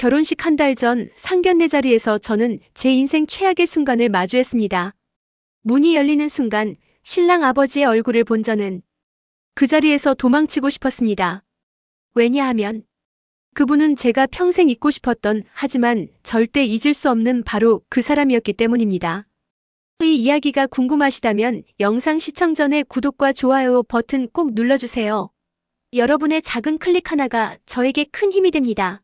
결혼식 한 달 전 상견례 자리에서 저는 제 인생 최악의 순간을 마주했습니다. 문이 열리는 순간 신랑 아버지의 얼굴을 본 저는 그 자리에서 도망치고 싶었습니다. 왜냐하면 그분은 제가 평생 잊고 싶었던 하지만 절대 잊을 수 없는 바로 그 사람이었기 때문입니다. 이 이야기가 궁금하시다면 영상 시청 전에 구독과 좋아요 버튼 꼭 눌러주세요. 여러분의 작은 클릭 하나가 저에게 큰 힘이 됩니다.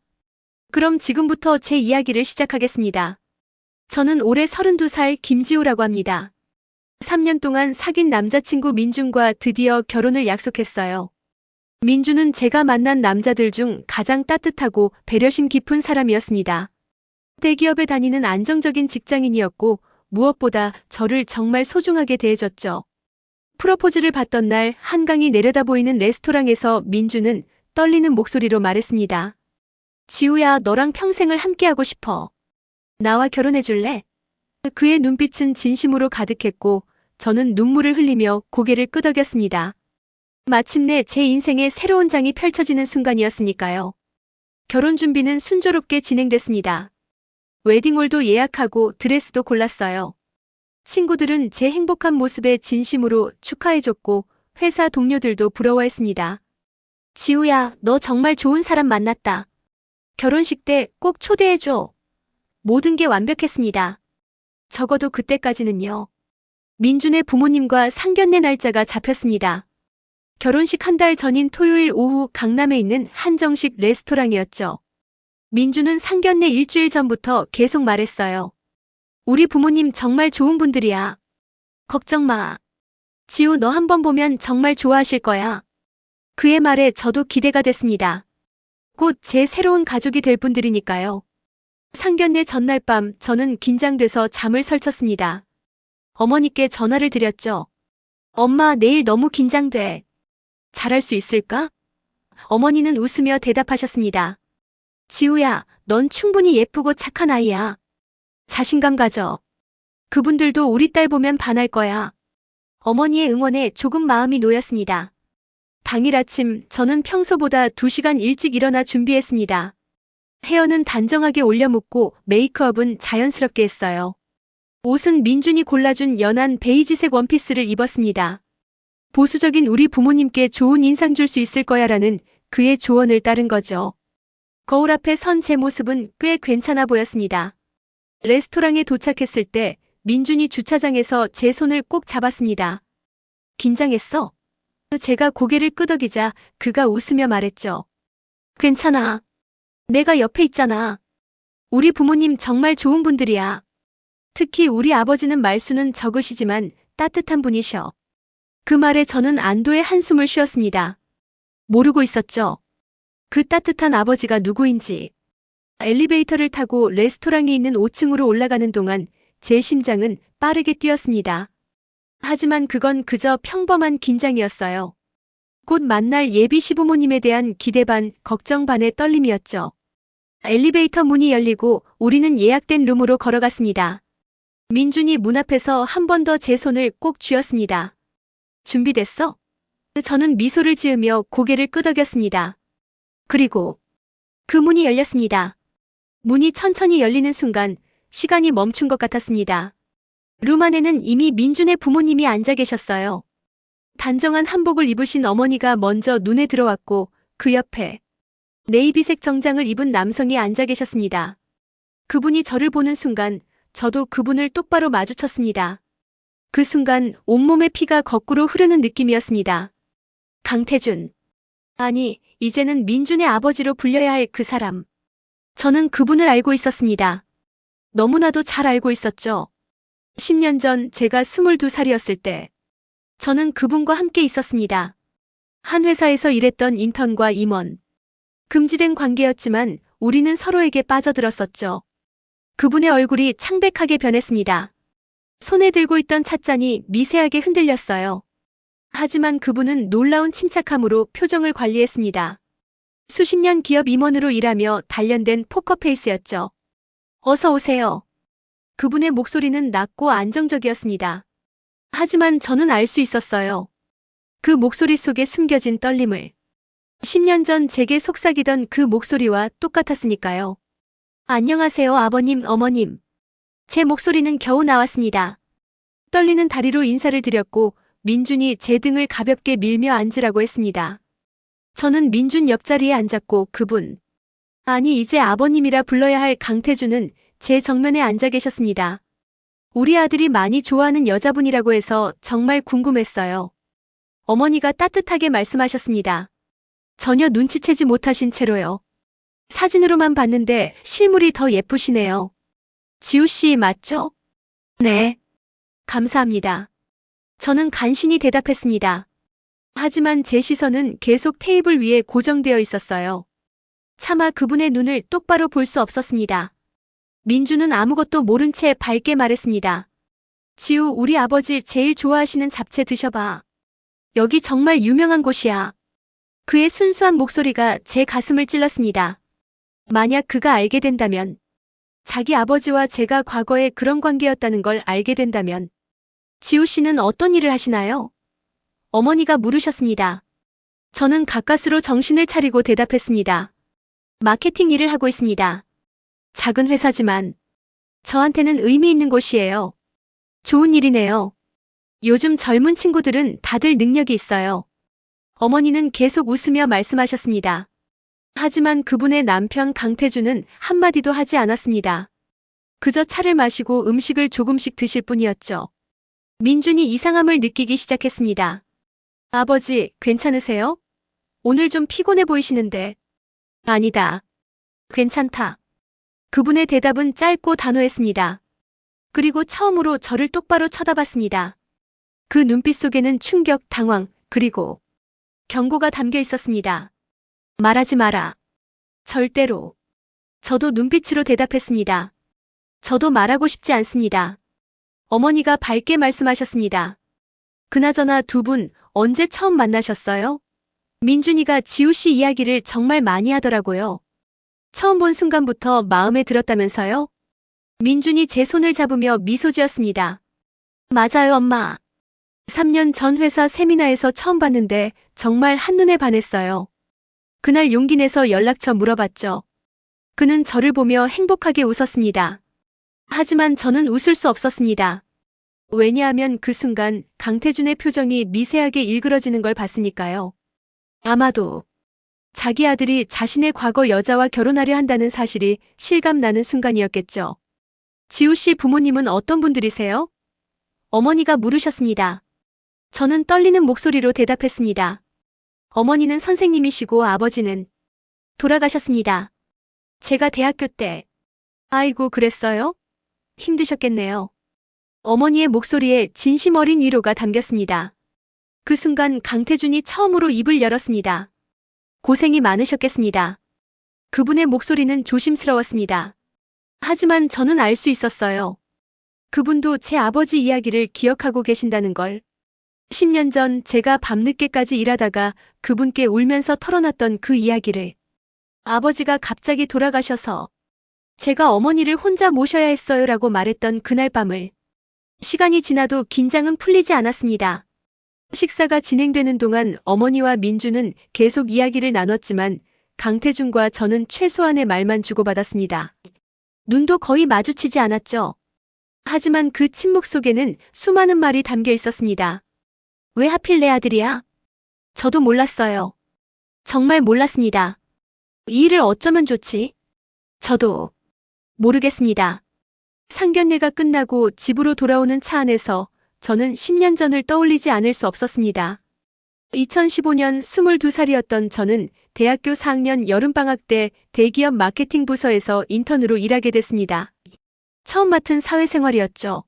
그럼 지금부터 제 이야기를 시작하겠습니다. 저는 올해 32살 김지우라고 합니다. 3년 동안 사귄 남자친구 민준과 드디어 결혼을 약속했어요. 민준은 제가 만난 남자들 중 가장 따뜻하고 배려심 깊은 사람이었습니다. 대기업에 다니는 안정적인 직장인이었고 무엇보다 저를 정말 소중하게 대해줬죠. 프로포즈를 받던 날 한강이 내려다 보이는 레스토랑에서 민준은 떨리는 목소리로 말했습니다. 지우야, 너랑 평생을 함께하고 싶어. 나와 결혼해줄래? 그의 눈빛은 진심으로 가득했고 저는 눈물을 흘리며 고개를 끄덕였습니다. 마침내 제 인생의 새로운 장이 펼쳐지는 순간이었으니까요. 결혼 준비는 순조롭게 진행됐습니다. 웨딩홀도 예약하고 드레스도 골랐어요. 친구들은 제 행복한 모습에 진심으로 축하해줬고 회사 동료들도 부러워했습니다. 지우야, 너 정말 좋은 사람 만났다. 결혼식 때 꼭 초대해줘. 모든 게 완벽했습니다. 적어도 그때까지는요. 민준의 부모님과 상견례 날짜가 잡혔습니다. 결혼식 한 달 전인 토요일 오후 강남에 있는 한정식 레스토랑이었죠. 민준은 상견례 일주일 전부터 계속 말했어요. 우리 부모님 정말 좋은 분들이야. 걱정 마. 지우, 너 한번 보면 정말 좋아하실 거야. 그의 말에 저도 기대가 됐습니다. 곧 제 새로운 가족이 될 분들이니까요. 상견례 전날 밤 저는 긴장돼서 잠을 설쳤습니다. 어머니께 전화를 드렸죠. 엄마, 내일 너무 긴장돼. 잘할 수 있을까? 어머니는 웃으며 대답하셨습니다. 지우야, 넌 충분히 예쁘고 착한 아이야. 자신감 가져. 그분들도 우리 딸 보면 반할 거야. 어머니의 응원에 조금 마음이 놓였습니다. 당일 아침 저는 평소보다 2시간 일찍 일어나 준비했습니다. 헤어는 단정하게 올려 묶고 메이크업은 자연스럽게 했어요. 옷은 민준이 골라준 연한 베이지색 원피스를 입었습니다. 보수적인 우리 부모님께 좋은 인상 줄 수 있을 거야라는 그의 조언을 따른 거죠. 거울 앞에 선 제 모습은 꽤 괜찮아 보였습니다. 레스토랑에 도착했을 때 민준이 주차장에서 제 손을 꼭 잡았습니다. 긴장했어? 제가 고개를 끄덕이자 그가 웃으며 말했죠. 괜찮아. 내가 옆에 있잖아. 우리 부모님 정말 좋은 분들이야. 특히 우리 아버지는 말수는 적으시지만 따뜻한 분이셔. 그 말에 저는 안도의 한숨을 쉬었습니다. 모르고 있었죠. 그 따뜻한 아버지가 누구인지. 엘리베이터를 타고 레스토랑이 있는 5층으로 올라가는 동안 제 심장은 빠르게 뛰었습니다. 하지만 그건 그저 평범한 긴장이었어요. 곧 만날 예비 시부모님에 대한 기대 반, 걱정 반의 떨림이었죠. 엘리베이터 문이 열리고 우리는 예약된 룸으로 걸어갔습니다. 민준이 문 앞에서 한 번 더 제 손을 꼭 쥐었습니다. 준비됐어? 저는 미소를 지으며 고개를 끄덕였습니다. 그리고 그 문이 열렸습니다. 문이 천천히 열리는 순간 시간이 멈춘 것 같았습니다. 룸 안에는 이미 민준의 부모님이 앉아 계셨어요. 단정한 한복을 입으신 어머니가 먼저 눈에 들어왔고 그 옆에 네이비색 정장을 입은 남성이 앉아 계셨습니다. 그분이 저를 보는 순간 저도 그분을 똑바로 마주쳤습니다. 그 순간 온몸의 피가 거꾸로 흐르는 느낌이었습니다. 강태준. 아니, 이제는 민준의 아버지로 불려야 할 그 사람. 저는 그분을 알고 있었습니다. 너무나도 잘 알고 있었죠. 10년 전 제가 22살이었을 때 저는 그분과 함께 있었습니다. 한 회사에서 일했던 인턴과 임원. 금지된 관계였지만 우리는 서로에게 빠져들었었죠. 그분의 얼굴이 창백하게 변했습니다. 손에 들고 있던 찻잔이 미세하게 흔들렸어요. 하지만 그분은 놀라운 침착함으로 표정을 관리했습니다. 수십 년 기업 임원으로 일하며 단련된 포커페이스였죠. 어서 오세요. 그분의 목소리는 낮고 안정적이었습니다. 하지만 저는 알 수 있었어요. 그 목소리 속에 숨겨진 떨림을. 10년 전 제게 속삭이던 그 목소리와 똑같았으니까요. 안녕하세요, 아버님, 어머님. 제 목소리는 겨우 나왔습니다. 떨리는 다리로 인사를 드렸고 민준이 제 등을 가볍게 밀며 앉으라고 했습니다. 저는 민준 옆자리에 앉았고 그분, 아니 이제 아버님이라 불러야 할 강태준은 제 정면에 앉아 계셨습니다. 우리 아들이 많이 좋아하는 여자분이라고 해서 정말 궁금했어요. 어머니가 따뜻하게 말씀하셨습니다. 전혀 눈치채지 못하신 채로요. 사진으로만 봤는데 실물이 더 예쁘시네요. 지우 씨 맞죠? 네. 감사합니다. 저는 간신히 대답했습니다. 하지만 제 시선은 계속 테이블 위에 고정되어 있었어요. 차마 그분의 눈을 똑바로 볼 수 없었습니다. 민주는 아무것도 모른 채 밝게 말했습니다. 지우, 우리 아버지 제일 좋아하시는 잡채 드셔봐. 여기 정말 유명한 곳이야. 그의 순수한 목소리가 제 가슴을 찔렀습니다. 만약 그가 알게 된다면, 자기 아버지와 제가 과거에 그런 관계였다는 걸 알게 된다면, 지우 씨는 어떤 일을 하시나요? 어머니가 물으셨습니다. 저는 가까스로 정신을 차리고 대답했습니다. 마케팅 일을 하고 있습니다. 작은 회사지만 저한테는 의미 있는 곳이에요. 좋은 일이네요. 요즘 젊은 친구들은 다들 능력이 있어요. 어머니는 계속 웃으며 말씀하셨습니다. 하지만 그분의 남편 강태준은 한마디도 하지 않았습니다. 그저 차를 마시고 음식을 조금씩 드실 뿐이었죠. 민준이 이상함을 느끼기 시작했습니다. 아버지, 괜찮으세요? 오늘 좀 피곤해 보이시는데. 아니다. 괜찮다. 그분의 대답은 짧고 단호했습니다. 그리고 처음으로 저를 똑바로 쳐다봤습니다. 그 눈빛 속에는 충격, 당황, 그리고 경고가 담겨 있었습니다. 말하지 마라. 절대로. 저도 눈빛으로 대답했습니다. 저도 말하고 싶지 않습니다. 어머니가 밝게 말씀하셨습니다. 그나저나 두 분 언제 처음 만나셨어요? 민준이가 지우 씨 이야기를 정말 많이 하더라고요. 처음 본 순간부터 마음에 들었다면서요? 민준이 제 손을 잡으며 미소 지었습니다. 맞아요, 엄마. 3년 전 회사 세미나에서 처음 봤는데 정말 한눈에 반했어요. 그날 용기 내서 연락처 물어봤죠. 그는 저를 보며 행복하게 웃었습니다. 하지만 저는 웃을 수 없었습니다. 왜냐하면 그 순간 강태준의 표정이 미세하게 일그러지는 걸 봤으니까요. 아마도 자기 아들이 자신의 과거 여자와 결혼하려 한다는 사실이 실감나는 순간이었겠죠. 지우 씨 부모님은 어떤 분들이세요? 어머니가 물으셨습니다. 저는 떨리는 목소리로 대답했습니다. 어머니는 선생님이시고 아버지는 돌아가셨습니다. 제가 대학교 때. 아이고, 그랬어요? 힘드셨겠네요. 어머니의 목소리에 진심 어린 위로가 담겼습니다. 그 순간 강태준이 처음으로 입을 열었습니다. 고생이 많으셨겠습니다. 그분의 목소리는 조심스러웠습니다. 하지만 저는 알 수 있었어요. 그분도 제 아버지 이야기를 기억하고 계신다는 걸. 10년 전 제가 밤늦게까지 일하다가 그분께 울면서 털어놨던 그 이야기를. 아버지가 갑자기 돌아가셔서 제가 어머니를 혼자 모셔야 했어요라고 말했던 그날 밤을. 시간이 지나도 긴장은 풀리지 않았습니다. 식사가 진행되는 동안 어머니와 민주는 계속 이야기를 나눴지만 강태준과 저는 최소한의 말만 주고받았습니다. 눈도 거의 마주치지 않았죠. 하지만 그 침묵 속에는 수많은 말이 담겨 있었습니다. 왜 하필 내 아들이야? 저도 몰랐어요. 정말 몰랐습니다. 이 일을 어쩌면 좋지? 저도 모르겠습니다. 상견례가 끝나고 집으로 돌아오는 차 안에서 저는 10년 전을 떠올리지 않을 수 없었습니다. 2015년 22살이었던 저는 대학교 4학년 여름방학 때 대기업 마케팅 부서에서 인턴으로 일하게 됐습니다. 처음 맡은 사회생활이었죠.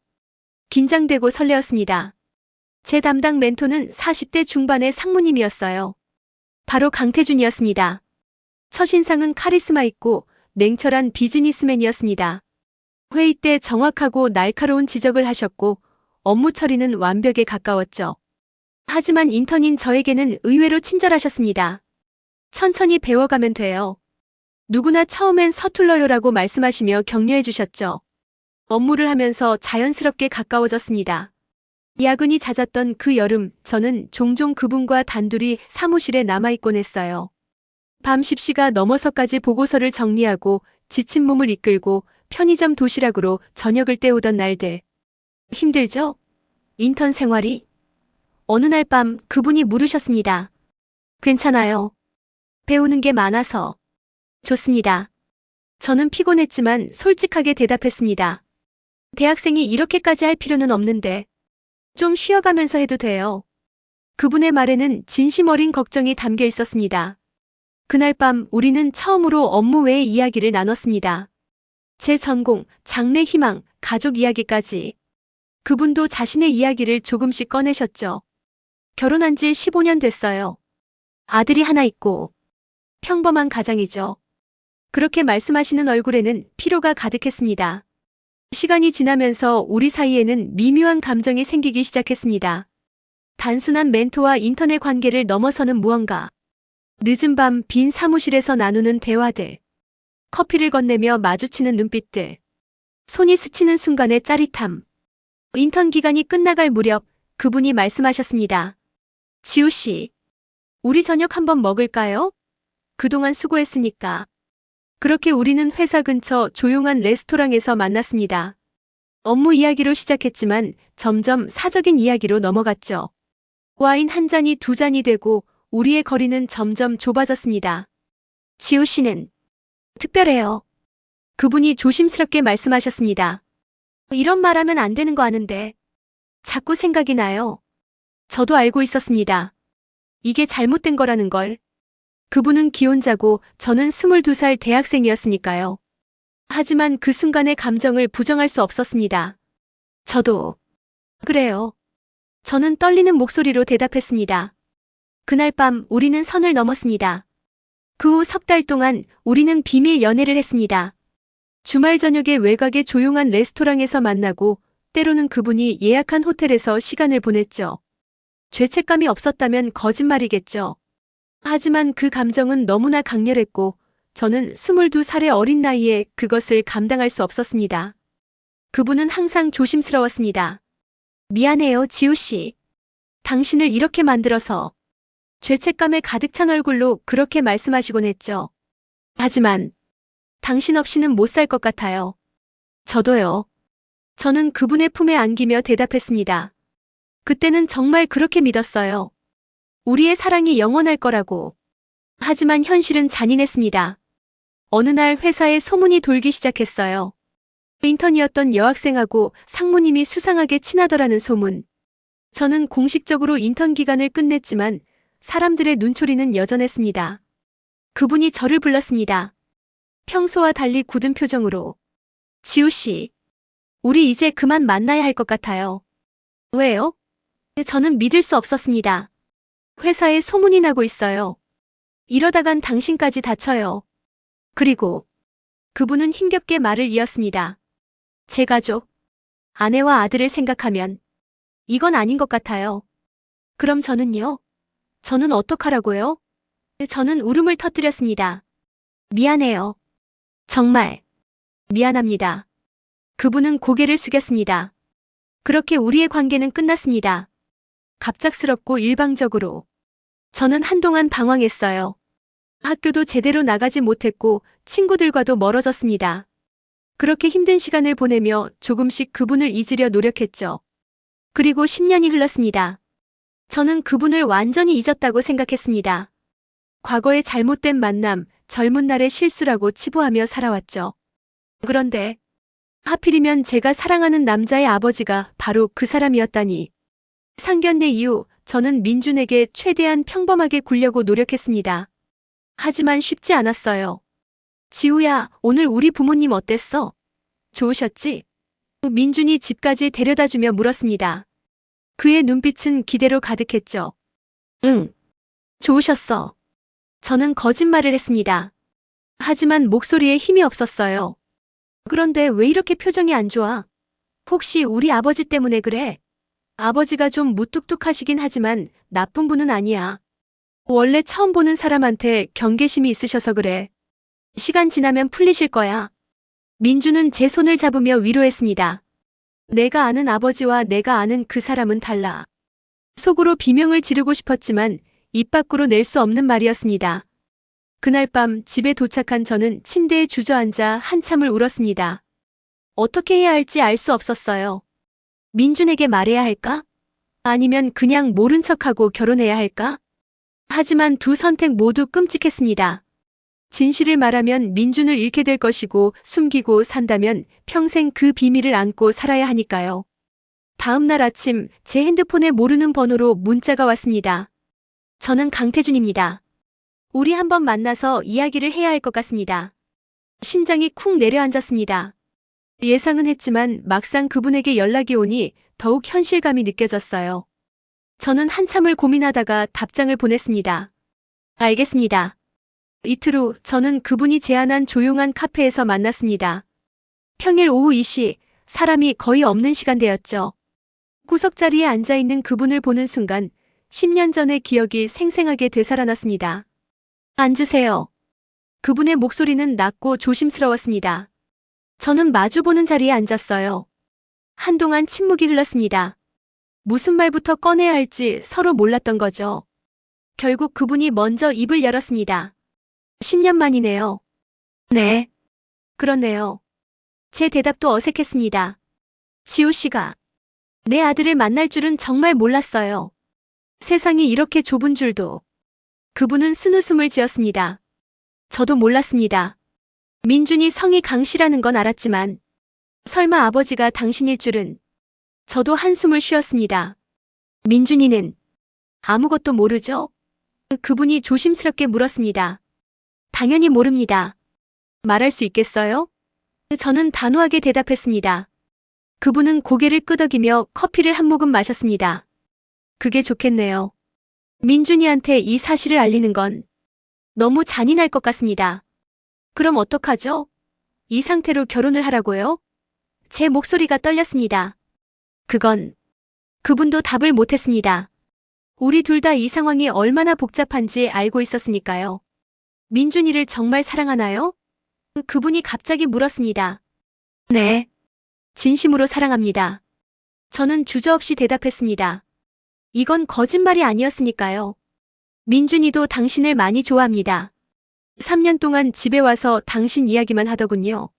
긴장되고 설레었습니다. 제 담당 멘토는 40대 중반의 상무님이었어요. 바로 강태준이었습니다. 첫인상은 카리스마 있고 냉철한 비즈니스맨이었습니다. 회의 때 정확하고 날카로운 지적을 하셨고 업무 처리는 완벽에 가까웠죠. 하지만 인턴인 저에게는 의외로 친절하셨습니다. 천천히 배워가면 돼요. 누구나 처음엔 서툴러요라고 말씀하시며 격려해 주셨죠. 업무를 하면서 자연스럽게 가까워졌습니다. 야근이 잦았던 그 여름, 저는 종종 그분과 단둘이 사무실에 남아있곤 했어요. 밤 10시가 넘어서까지 보고서를 정리하고 지친 몸을 이끌고 편의점 도시락으로 저녁을 때우던 날들. 힘들죠? 인턴 생활이? 어느 날 밤 그분이 물으셨습니다. 괜찮아요. 배우는 게 많아서. 좋습니다. 저는 피곤했지만 솔직하게 대답했습니다. 대학생이 이렇게까지 할 필요는 없는데. 좀 쉬어가면서 해도 돼요. 그분의 말에는 진심 어린 걱정이 담겨 있었습니다. 그날 밤 우리는 처음으로 업무 외의 이야기를 나눴습니다. 제 전공, 장래 희망, 가족 이야기까지. 그분도 자신의 이야기를 조금씩 꺼내셨죠. 결혼한 지 15년 됐어요. 아들이 하나 있고. 평범한 가장이죠. 그렇게 말씀하시는 얼굴에는 피로가 가득했습니다. 시간이 지나면서 우리 사이에는 미묘한 감정이 생기기 시작했습니다. 단순한 멘토와 인턴의 관계를 넘어서는 무언가. 늦은 밤 빈 사무실에서 나누는 대화들. 커피를 건네며 마주치는 눈빛들. 손이 스치는 순간의 짜릿함. 인턴 기간이 끝나갈 무렵 그분이 말씀하셨습니다. 지우 씨, 우리 저녁 한번 먹을까요? 그동안 수고했으니까. 그렇게 우리는 회사 근처 조용한 레스토랑에서 만났습니다. 업무 이야기로 시작했지만 점점 사적인 이야기로 넘어갔죠. 와인 한 잔이 두 잔이 되고 우리의 거리는 점점 좁아졌습니다. 지우 씨는 특별해요. 그분이 조심스럽게 말씀하셨습니다. 이런 말하면 안 되는 거 아는데. 자꾸 생각이 나요. 저도 알고 있었습니다. 이게 잘못된 거라는 걸. 그분은 기혼자고 저는 22살 대학생이었으니까요. 하지만 그 순간의 감정을 부정할 수 없었습니다. 저도 그래요. 저는 떨리는 목소리로 대답했습니다. 그날 밤 우리는 선을 넘었습니다. 그 후 석 달 동안 우리는 비밀 연애를 했습니다. 주말 저녁에 외곽의 조용한 레스토랑에서 만나고 때로는 그분이 예약한 호텔에서 시간을 보냈죠. 죄책감이 없었다면 거짓말이겠죠. 하지만 그 감정은 너무나 강렬했고 저는 22살의 어린 나이에 그것을 감당할 수 없었습니다. 그분은 항상 조심스러웠습니다. 미안해요, 지우 씨. 당신을 이렇게 만들어서. 죄책감에 가득 찬 얼굴로 그렇게 말씀하시곤 했죠. 하지만 당신 없이는 못 살 것 같아요. 저도요. 저는 그분의 품에 안기며 대답했습니다. 그때는 정말 그렇게 믿었어요. 우리의 사랑이 영원할 거라고. 하지만 현실은 잔인했습니다. 어느 날 회사에 소문이 돌기 시작했어요. 인턴이었던 여학생하고 상무님이 수상하게 친하더라는 소문. 저는 공식적으로 인턴 기간을 끝냈지만 사람들의 눈초리는 여전했습니다. 그분이 저를 불렀습니다. 평소와 달리 굳은 표정으로. 지우 씨, 우리 이제 그만 만나야 할 것 같아요. 왜요? 저는 믿을 수 없었습니다. 회사에 소문이 나고 있어요. 이러다간 당신까지 다쳐요. 그리고 그분은 힘겹게 말을 이었습니다. 제 가족, 아내와 아들을 생각하면 이건 아닌 것 같아요. 그럼 저는요? 저는 어떡하라고요? 저는 울음을 터뜨렸습니다. 미안해요. 정말 미안합니다. 그분은 고개를 숙였습니다. 그렇게 우리의 관계는 끝났습니다. 갑작스럽고 일방적으로. 저는 한동안 방황했어요. 학교도 제대로 나가지 못했고 친구들과도 멀어졌습니다. 그렇게 힘든 시간을 보내며 조금씩 그분을 잊으려 노력했죠. 그리고 10년이 흘렀습니다. 저는 그분을 완전히 잊었다고 생각했습니다. 과거의 잘못된 만남, 젊은 날의 실수라고 치부하며 살아왔죠. 그런데 하필이면 제가 사랑하는 남자의 아버지가 바로 그 사람이었다니. 상견례 이후 저는 민준에게 최대한 평범하게 굴려고 노력했습니다. 하지만 쉽지 않았어요. 지우야, 오늘 우리 부모님 어땠어? 좋으셨지? 민준이 집까지 데려다주며 물었습니다. 그의 눈빛은 기대로 가득했죠. 응, 좋으셨어. 저는 거짓말을 했습니다. 하지만 목소리에 힘이 없었어요. 그런데 왜 이렇게 표정이 안 좋아? 혹시 우리 아버지 때문에 그래? 아버지가 좀 무뚝뚝하시긴 하지만 나쁜 분은 아니야. 원래 처음 보는 사람한테 경계심이 있으셔서 그래. 시간 지나면 풀리실 거야. 민주는 제 손을 잡으며 위로했습니다. 내가 아는 아버지와 내가 아는 그 사람은 달라. 속으로 비명을 지르고 싶었지만 입 밖으로 낼 수 없는 말이었습니다. 그날 밤 집에 도착한 저는 침대에 주저앉아 한참을 울었습니다. 어떻게 해야 할지 알 수 없었어요. 민준에게 말해야 할까? 아니면 그냥 모른 척하고 결혼해야 할까? 하지만 두 선택 모두 끔찍했습니다. 진실을 말하면 민준을 잃게 될 것이고 숨기고 산다면 평생 그 비밀을 안고 살아야 하니까요. 다음 날 아침 제 핸드폰에 모르는 번호로 문자가 왔습니다. 저는 강태준입니다. 우리 한번 만나서 이야기를 해야 할 것 같습니다. 심장이 쿵 내려앉았습니다. 예상은 했지만 막상 그분에게 연락이 오니 더욱 현실감이 느껴졌어요. 저는 한참을 고민하다가 답장을 보냈습니다. 알겠습니다. 이틀 후 저는 그분이 제안한 조용한 카페에서 만났습니다. 평일 오후 2시, 사람이 거의 없는 시간대였죠. 구석자리에 앉아있는 그분을 보는 순간 10년 전의 기억이 생생하게 되살아났습니다. 앉으세요. 그분의 목소리는 낮고 조심스러웠습니다. 저는 마주보는 자리에 앉았어요. 한동안 침묵이 흘렀습니다. 무슨 말부터 꺼내야 할지 서로 몰랐던 거죠. 결국 그분이 먼저 입을 열었습니다. 10년 만이네요. 네. 그렇네요. 제 대답도 어색했습니다. 지호 씨가 내 아들을 만날 줄은 정말 몰랐어요. 세상이 이렇게 좁은 줄도. 그분은 쓴웃음을 지었습니다. 저도 몰랐습니다. 민준이 성이 강 씨라는 건 알았지만 설마 아버지가 당신일 줄은. 저도 한숨을 쉬었습니다. 민준이는 아무것도 모르죠? 그분이 조심스럽게 물었습니다. 당연히 모릅니다. 말할 수 있겠어요? 저는 단호하게 대답했습니다. 그분은 고개를 끄덕이며 커피를 한 모금 마셨습니다. 그게 좋겠네요. 민준이한테 이 사실을 알리는 건 너무 잔인할 것 같습니다. 그럼 어떡하죠? 이 상태로 결혼을 하라고요? 제 목소리가 떨렸습니다. 그건 그분도 답을 못했습니다. 우리 둘 다 이 상황이 얼마나 복잡한지 알고 있었으니까요. 민준이를 정말 사랑하나요? 그분이 갑자기 물었습니다. 네. 진심으로 사랑합니다. 저는 주저없이 대답했습니다. 이건 거짓말이 아니었으니까요. 민준이도 당신을 많이 좋아합니다. 3년 동안 집에 와서 당신 이야기만 하더군요.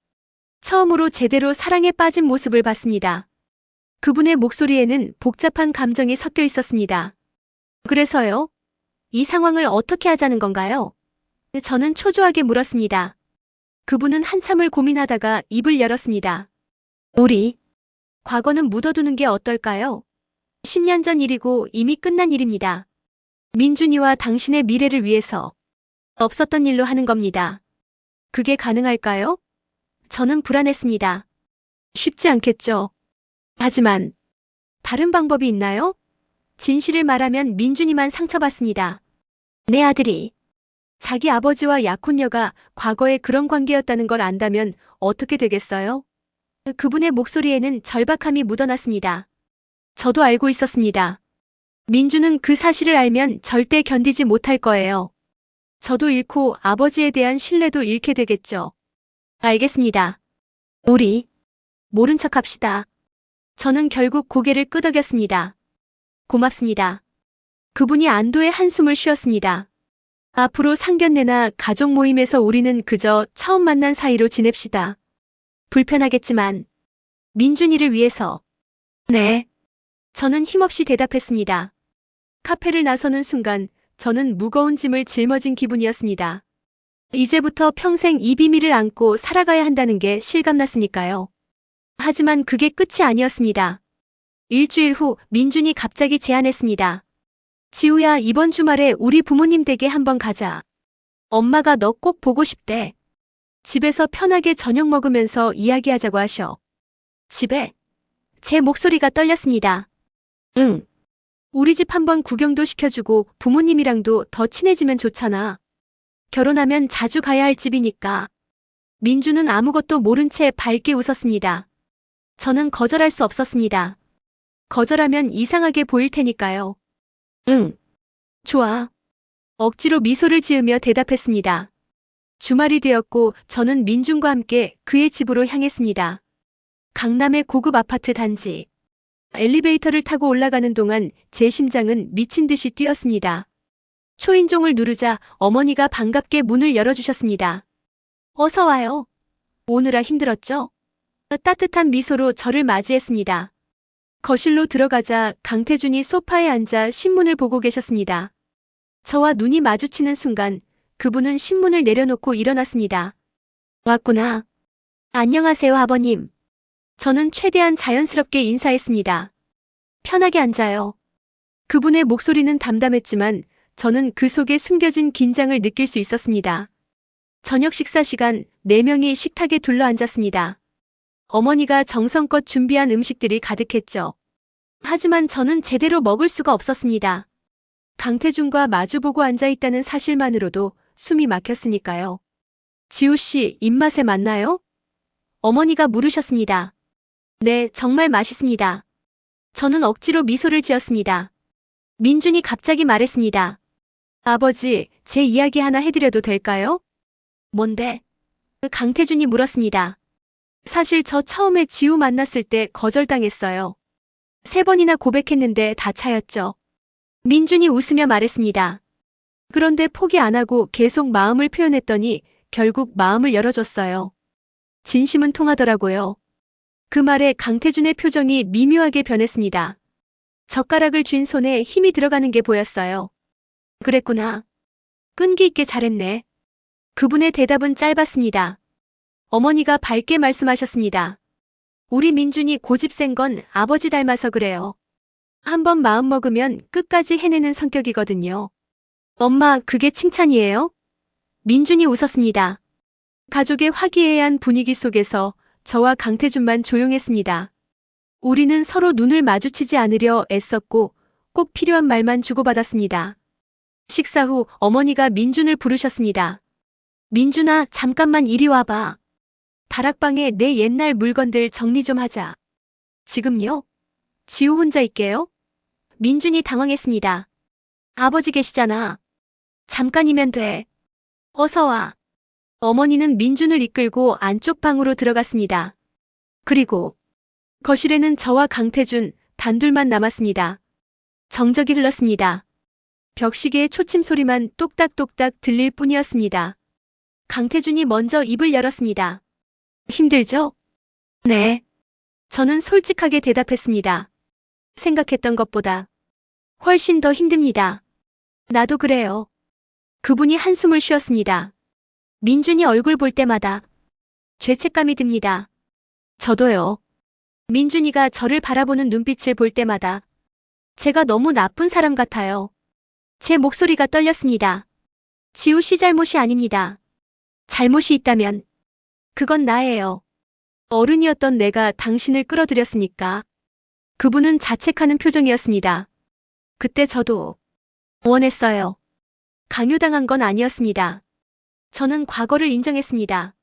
처음으로 제대로 사랑에 빠진 모습을 봤습니다. 그분의 목소리에는 복잡한 감정이 섞여 있었습니다. 그래서요? 이 상황을 어떻게 하자는 건가요? 저는 초조하게 물었습니다. 그분은 한참을 고민하다가 입을 열었습니다. 우리 과거는 묻어두는 게 어떨까요? 10년 전 일이고 이미 끝난 일입니다. 민준이와 당신의 미래를 위해서 없었던 일로 하는 겁니다. 그게 가능할까요? 저는 불안했습니다. 쉽지 않겠죠. 하지만 다른 방법이 있나요? 진실을 말하면 민준이만 상처받습니다. 내 아들이 자기 아버지와 약혼녀가 과거에 그런 관계였다는 걸 안다면 어떻게 되겠어요? 그분의 목소리에는 절박함이 묻어났습니다. 저도 알고 있었습니다. 민주는 그 사실을 알면 절대 견디지 못할 거예요. 저도 잃고 아버지에 대한 신뢰도 잃게 되겠죠. 알겠습니다. 우리 모른 척 합시다. 저는 결국 고개를 끄덕였습니다. 고맙습니다. 그분이 안도의 한숨을 쉬었습니다. 앞으로 상견례나 가족 모임에서 우리는 그저 처음 만난 사이로 지냅시다. 불편하겠지만 민준이를 위해서. 네. 저는 힘없이 대답했습니다. 카페를 나서는 순간 저는 무거운 짐을 짊어진 기분이었습니다. 이제부터 평생 이 비밀을 안고 살아가야 한다는 게 실감났으니까요. 하지만 그게 끝이 아니었습니다. 일주일 후 민준이 갑자기 제안했습니다. 지우야, 이번 주말에 우리 부모님 댁에 한번 가자. 엄마가 너 꼭 보고 싶대. 집에서 편하게 저녁 먹으면서 이야기하자고 하셔. 집에? 제 목소리가 떨렸습니다. 응. 우리 집 한번 구경도 시켜주고 부모님이랑도 더 친해지면 좋잖아. 결혼하면 자주 가야 할 집이니까. 민주는 아무것도 모른 채 밝게 웃었습니다. 저는 거절할 수 없었습니다. 거절하면 이상하게 보일 테니까요. 응. 좋아. 억지로 미소를 지으며 대답했습니다. 주말이 되었고 저는 민준과 함께 그의 집으로 향했습니다. 강남의 고급 아파트 단지. 엘리베이터를 타고 올라가는 동안 제 심장은 미친 듯이 뛰었습니다. 초인종을 누르자 어머니가 반갑게 문을 열어주셨습니다. 어서 와요. 오느라 힘들었죠? 따뜻한 미소로 저를 맞이했습니다. 거실로 들어가자 강태준이 소파에 앉아 신문을 보고 계셨습니다. 저와 눈이 마주치는 순간 그분은 신문을 내려놓고 일어났습니다. 왔구나. 안녕하세요, 아버님. 저는 최대한 자연스럽게 인사했습니다. 편하게 앉아요. 그분의 목소리는 담담했지만 저는 그 속에 숨겨진 긴장을 느낄 수 있었습니다. 저녁 식사 시간 4명이 식탁에 둘러앉았습니다. 어머니가 정성껏 준비한 음식들이 가득했죠. 하지만 저는 제대로 먹을 수가 없었습니다. 강태준과 마주보고 앉아있다는 사실만으로도 숨이 막혔으니까요. 지우 씨, 입맛에 맞나요? 어머니가 물으셨습니다. 네, 정말 맛있습니다. 저는 억지로 미소를 지었습니다. 민준이 갑자기 말했습니다. 아버지, 제 이야기 하나 해드려도 될까요? 뭔데? 강태준이 물었습니다. 사실 저 처음에 지우 만났을 때 거절당했어요. 3번이나 고백했는데 다 차였죠. 민준이 웃으며 말했습니다. 그런데 포기 안 하고 계속 마음을 표현했더니 결국 마음을 열어줬어요. 진심은 통하더라고요. 그 말에 강태준의 표정이 미묘하게 변했습니다. 젓가락을 쥔 손에 힘이 들어가는 게 보였어요. 그랬구나. 끈기 있게 잘했네. 그분의 대답은 짧았습니다. 어머니가 밝게 말씀하셨습니다. 우리 민준이 고집 센 건 아버지 닮아서 그래요. 한번 마음먹으면 끝까지 해내는 성격이거든요. 엄마, 그게 칭찬이에요? 민준이 웃었습니다. 가족의 화기애애한 분위기 속에서 저와 강태준만 조용했습니다. 우리는 서로 눈을 마주치지 않으려 애썼고 꼭 필요한 말만 주고받았습니다. 식사 후 어머니가 민준을 부르셨습니다. 민준아, 잠깐만 이리 와봐. 다락방에 내 옛날 물건들 정리 좀 하자. 지금요? 지우 혼자 있게요? 민준이 당황했습니다. 아버지 계시잖아. 잠깐이면 돼. 어서 와. 어머니는 민준을 이끌고 안쪽 방으로 들어갔습니다. 그리고 거실에는 저와 강태준 단둘만 남았습니다. 정적이 흘렀습니다. 벽시계의 초침 소리만 똑딱똑딱 들릴 뿐이었습니다. 강태준이 먼저 입을 열었습니다. 힘들죠? 네. 저는 솔직하게 대답했습니다. 생각했던 것보다 훨씬 더 힘듭니다. 나도 그래요. 그분이 한숨을 쉬었습니다. 민준이 얼굴 볼 때마다 죄책감이 듭니다. 저도요. 민준이가 저를 바라보는 눈빛을 볼 때마다 제가 너무 나쁜 사람 같아요. 제 목소리가 떨렸습니다. 지우 씨 잘못이 아닙니다. 잘못이 있다면 그건 나예요. 어른이었던 내가 당신을 끌어들였으니까. 그분은 자책하는 표정이었습니다. 그때 저도 원했어요. 강요당한 건 아니었습니다. 저는 과거를 인정했습니다.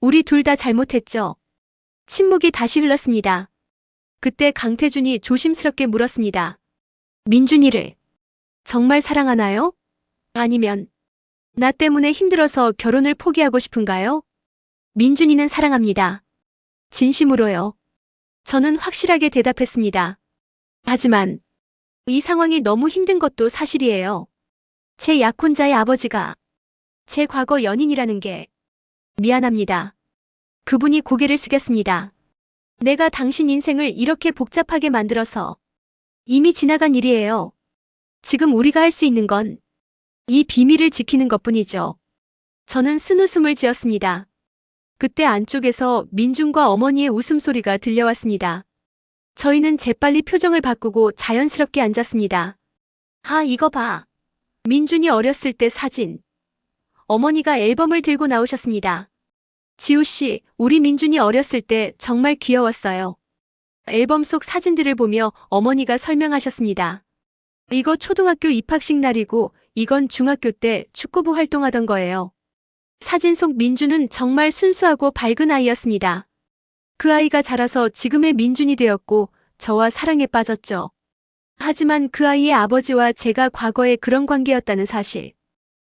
우리 둘 다 잘못했죠. 침묵이 다시 흘렀습니다. 그때 강태준이 조심스럽게 물었습니다. 민준이를 정말 사랑하나요? 아니면 나 때문에 힘들어서 결혼을 포기하고 싶은가요? 민준이는 사랑합니다. 진심으로요. 저는 확실하게 대답했습니다. 하지만 이 상황이 너무 힘든 것도 사실이에요. 제 약혼자의 아버지가 제 과거 연인이라는 게 미안합니다. 그분이 고개를 숙였습니다. 내가 당신 인생을 이렇게 복잡하게 만들어서 이미 지나간 일이에요. 지금 우리가 할 수 있는 건 이 비밀을 지키는 것뿐이죠. 저는 쓴웃음을 지었습니다. 그때 안쪽에서 민준과 어머니의 웃음소리가 들려왔습니다. 저희는 재빨리 표정을 바꾸고 자연스럽게 앉았습니다. 아, 이거 봐. 민준이 어렸을 때 사진. 어머니가 앨범을 들고 나오셨습니다. 지우 씨, 우리 민준이 어렸을 때 정말 귀여웠어요. 앨범 속 사진들을 보며 어머니가 설명하셨습니다. 이거 초등학교 입학식 날이고 이건 중학교 때 축구부 활동하던 거예요. 사진 속 민준은 정말 순수하고 밝은 아이였습니다. 그 아이가 자라서 지금의 민준이 되었고 저와 사랑에 빠졌죠. 하지만 그 아이의 아버지와 제가 과거에 그런 관계였다는 사실.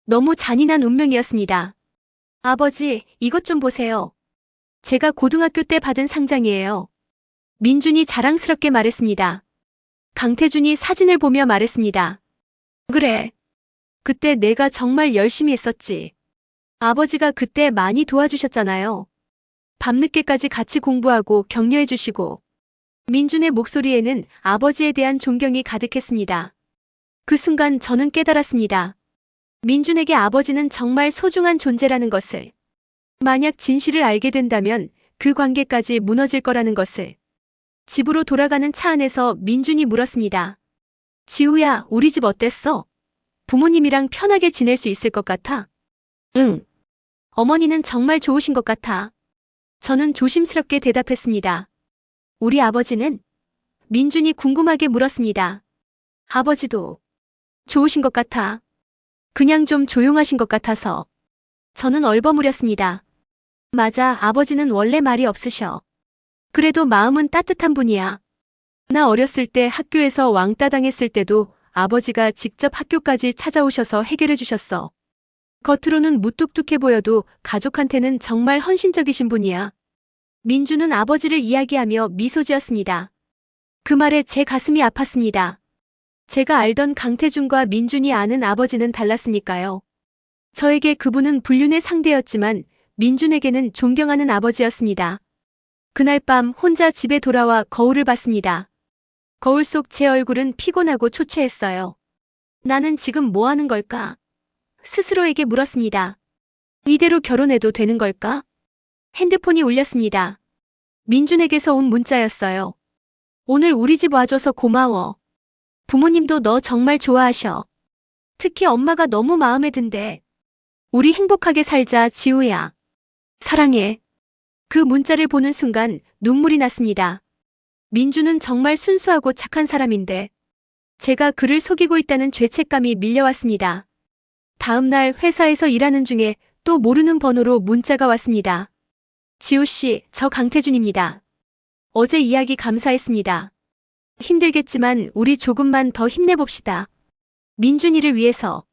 너무 잔인한 운명이었습니다. 아버지, 이것 좀 보세요. 제가 고등학교 때 받은 상장이에요. 민준이 자랑스럽게 말했습니다. 강태준이 사진을 보며 말했습니다. 그래. 그때 내가 정말 열심히 했었지. 아버지가 그때 많이 도와주셨잖아요. 밤늦게까지 같이 공부하고 격려해주시고. 민준의 목소리에는 아버지에 대한 존경이 가득했습니다. 그 순간 저는 깨달았습니다. 민준에게 아버지는 정말 소중한 존재라는 것을. 만약 진실을 알게 된다면 그 관계까지 무너질 거라는 것을. 집으로 돌아가는 차 안에서 민준이 물었습니다. 지우야, 우리 집 어땠어? 부모님이랑 편하게 지낼 수 있을 것 같아? 응. 어머니는 정말 좋으신 것 같아. 저는 조심스럽게 대답했습니다. 우리 아버지는? 민준이 궁금하게 물었습니다. 아버지도 좋으신 것 같아. 그냥 좀 조용하신 것 같아서. 저는 얼버무렸습니다. 맞아, 아버지는 원래 말이 없으셔. 그래도 마음은 따뜻한 분이야. 나 어렸을 때 학교에서 왕따 당했을 때도 아버지가 직접 학교까지 찾아오셔서 해결해 주셨어. 겉으로는 무뚝뚝해 보여도 가족한테는 정말 헌신적이신 분이야. 민주는 아버지를 이야기하며 미소 지었습니다. 그 말에 제 가슴이 아팠습니다. 제가 알던 강태준과 민준이 아는 아버지는 달랐으니까요. 저에게 그분은 불륜의 상대였지만 민준에게는 존경하는 아버지였습니다. 그날 밤 혼자 집에 돌아와 거울을 봤습니다. 거울 속 제 얼굴은 피곤하고 초췌했어요. 나는 지금 뭐 하는 걸까? 스스로에게 물었습니다. 이대로 결혼해도 되는 걸까? 핸드폰이 울렸습니다. 민준에게서 온 문자였어요. 오늘 우리 집 와줘서 고마워. 부모님도 너 정말 좋아하셔. 특히 엄마가 너무 마음에 든대. 우리 행복하게 살자, 지우야. 사랑해. 그 문자를 보는 순간 눈물이 났습니다. 민준은 정말 순수하고 착한 사람인데 제가 그를 속이고 있다는 죄책감이 밀려왔습니다. 다음 날 회사에서 일하는 중에 또 모르는 번호로 문자가 왔습니다. 지우씨, 저 강태준입니다. 어제 이야기 감사했습니다. 힘들겠지만 우리 조금만 더 힘내봅시다. 민준이를 위해서.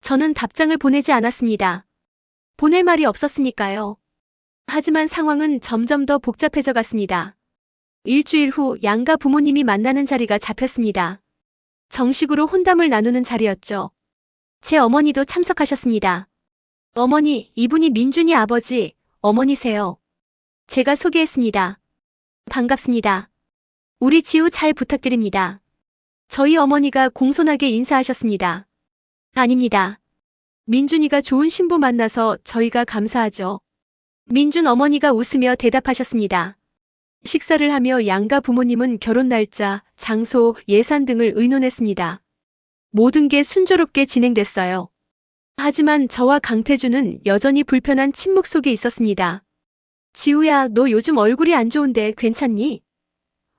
저는 답장을 보내지 않았습니다. 보낼 말이 없었으니까요. 하지만 상황은 점점 더 복잡해져 갔습니다. 일주일 후 양가 부모님이 만나는 자리가 잡혔습니다. 정식으로 혼담을 나누는 자리였죠. 제 어머니도 참석하셨습니다. 어머니, 이분이 민준이 아버지, 어머니세요. 제가 소개했습니다. 반갑습니다. 우리 지우 잘 부탁드립니다. 저희 어머니가 공손하게 인사하셨습니다. 아닙니다. 민준이가 좋은 신부 만나서 저희가 감사하죠. 민준 어머니가 웃으며 대답하셨습니다. 식사를 하며 양가 부모님은 결혼 날짜, 장소, 예산 등을 의논했습니다. 모든 게 순조롭게 진행됐어요. 하지만 저와 강태준은 여전히 불편한 침묵 속에 있었습니다. 지우야, 너 요즘 얼굴이 안 좋은데 괜찮니?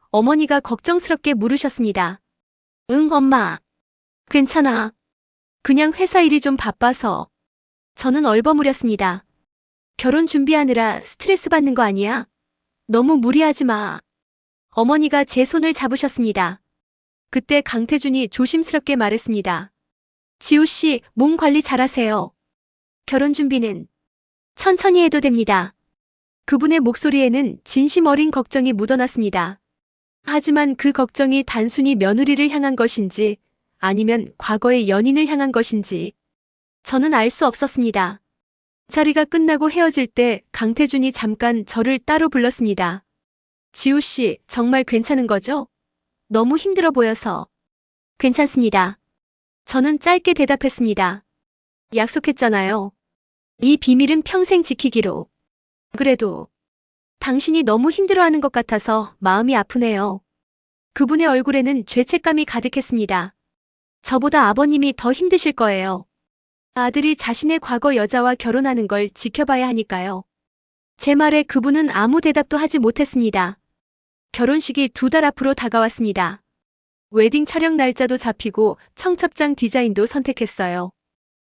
어머니가 걱정스럽게 물으셨습니다. 응, 엄마. 괜찮아. 그냥 회사 일이 좀 바빠서. 저는 얼버무렸습니다. 결혼 준비하느라 스트레스 받는 거 아니야? 너무 무리하지 마. 어머니가 제 손을 잡으셨습니다. 그때 강태준이 조심스럽게 말했습니다. 지우씨, 몸 관리 잘하세요. 결혼 준비는 천천히 해도 됩니다. 그분의 목소리에는 진심 어린 걱정이 묻어났습니다. 하지만 그 걱정이 단순히 며느리를 향한 것인지 아니면 과거의 연인을 향한 것인지 저는 알 수 없었습니다. 자리가 끝나고 헤어질 때 강태준이 잠깐 저를 따로 불렀습니다. 지우씨, 정말 괜찮은 거죠? 너무 힘들어 보여서. 괜찮습니다. 저는 짧게 대답했습니다. 약속했잖아요. 이 비밀은 평생 지키기로. 그래도 당신이 너무 힘들어하는 것 같아서 마음이 아프네요. 그분의 얼굴에는 죄책감이 가득했습니다. 저보다 아버님이 더 힘드실 거예요. 아들이 자신의 과거 여자와 결혼하는 걸 지켜봐야 하니까요. 제 말에 그분은 아무 대답도 하지 못했습니다. 결혼식이 2달 앞으로 다가왔습니다. 웨딩 촬영 날짜도 잡히고 청첩장 디자인도 선택했어요.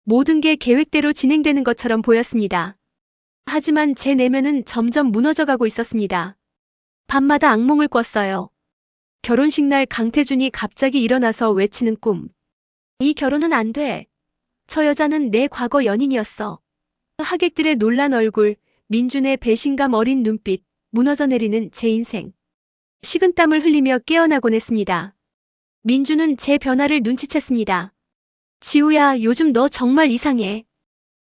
모든 게 계획대로 진행되는 것처럼 보였습니다. 하지만 제 내면은 점점 무너져가고 있었습니다. 밤마다 악몽을 꿨어요. 결혼식 날 강태준이 갑자기 일어나서 외치는 꿈. 이 결혼은 안 돼. 저 여자는 내 과거 연인이었어. 하객들의 놀란 얼굴, 민준의 배신감 어린 눈빛, 무너져 내리는 제 인생. 식은땀을 흘리며 깨어나곤 했습니다. 민준은 제 변화를 눈치챘습니다. 지우야, 요즘 너 정말 이상해.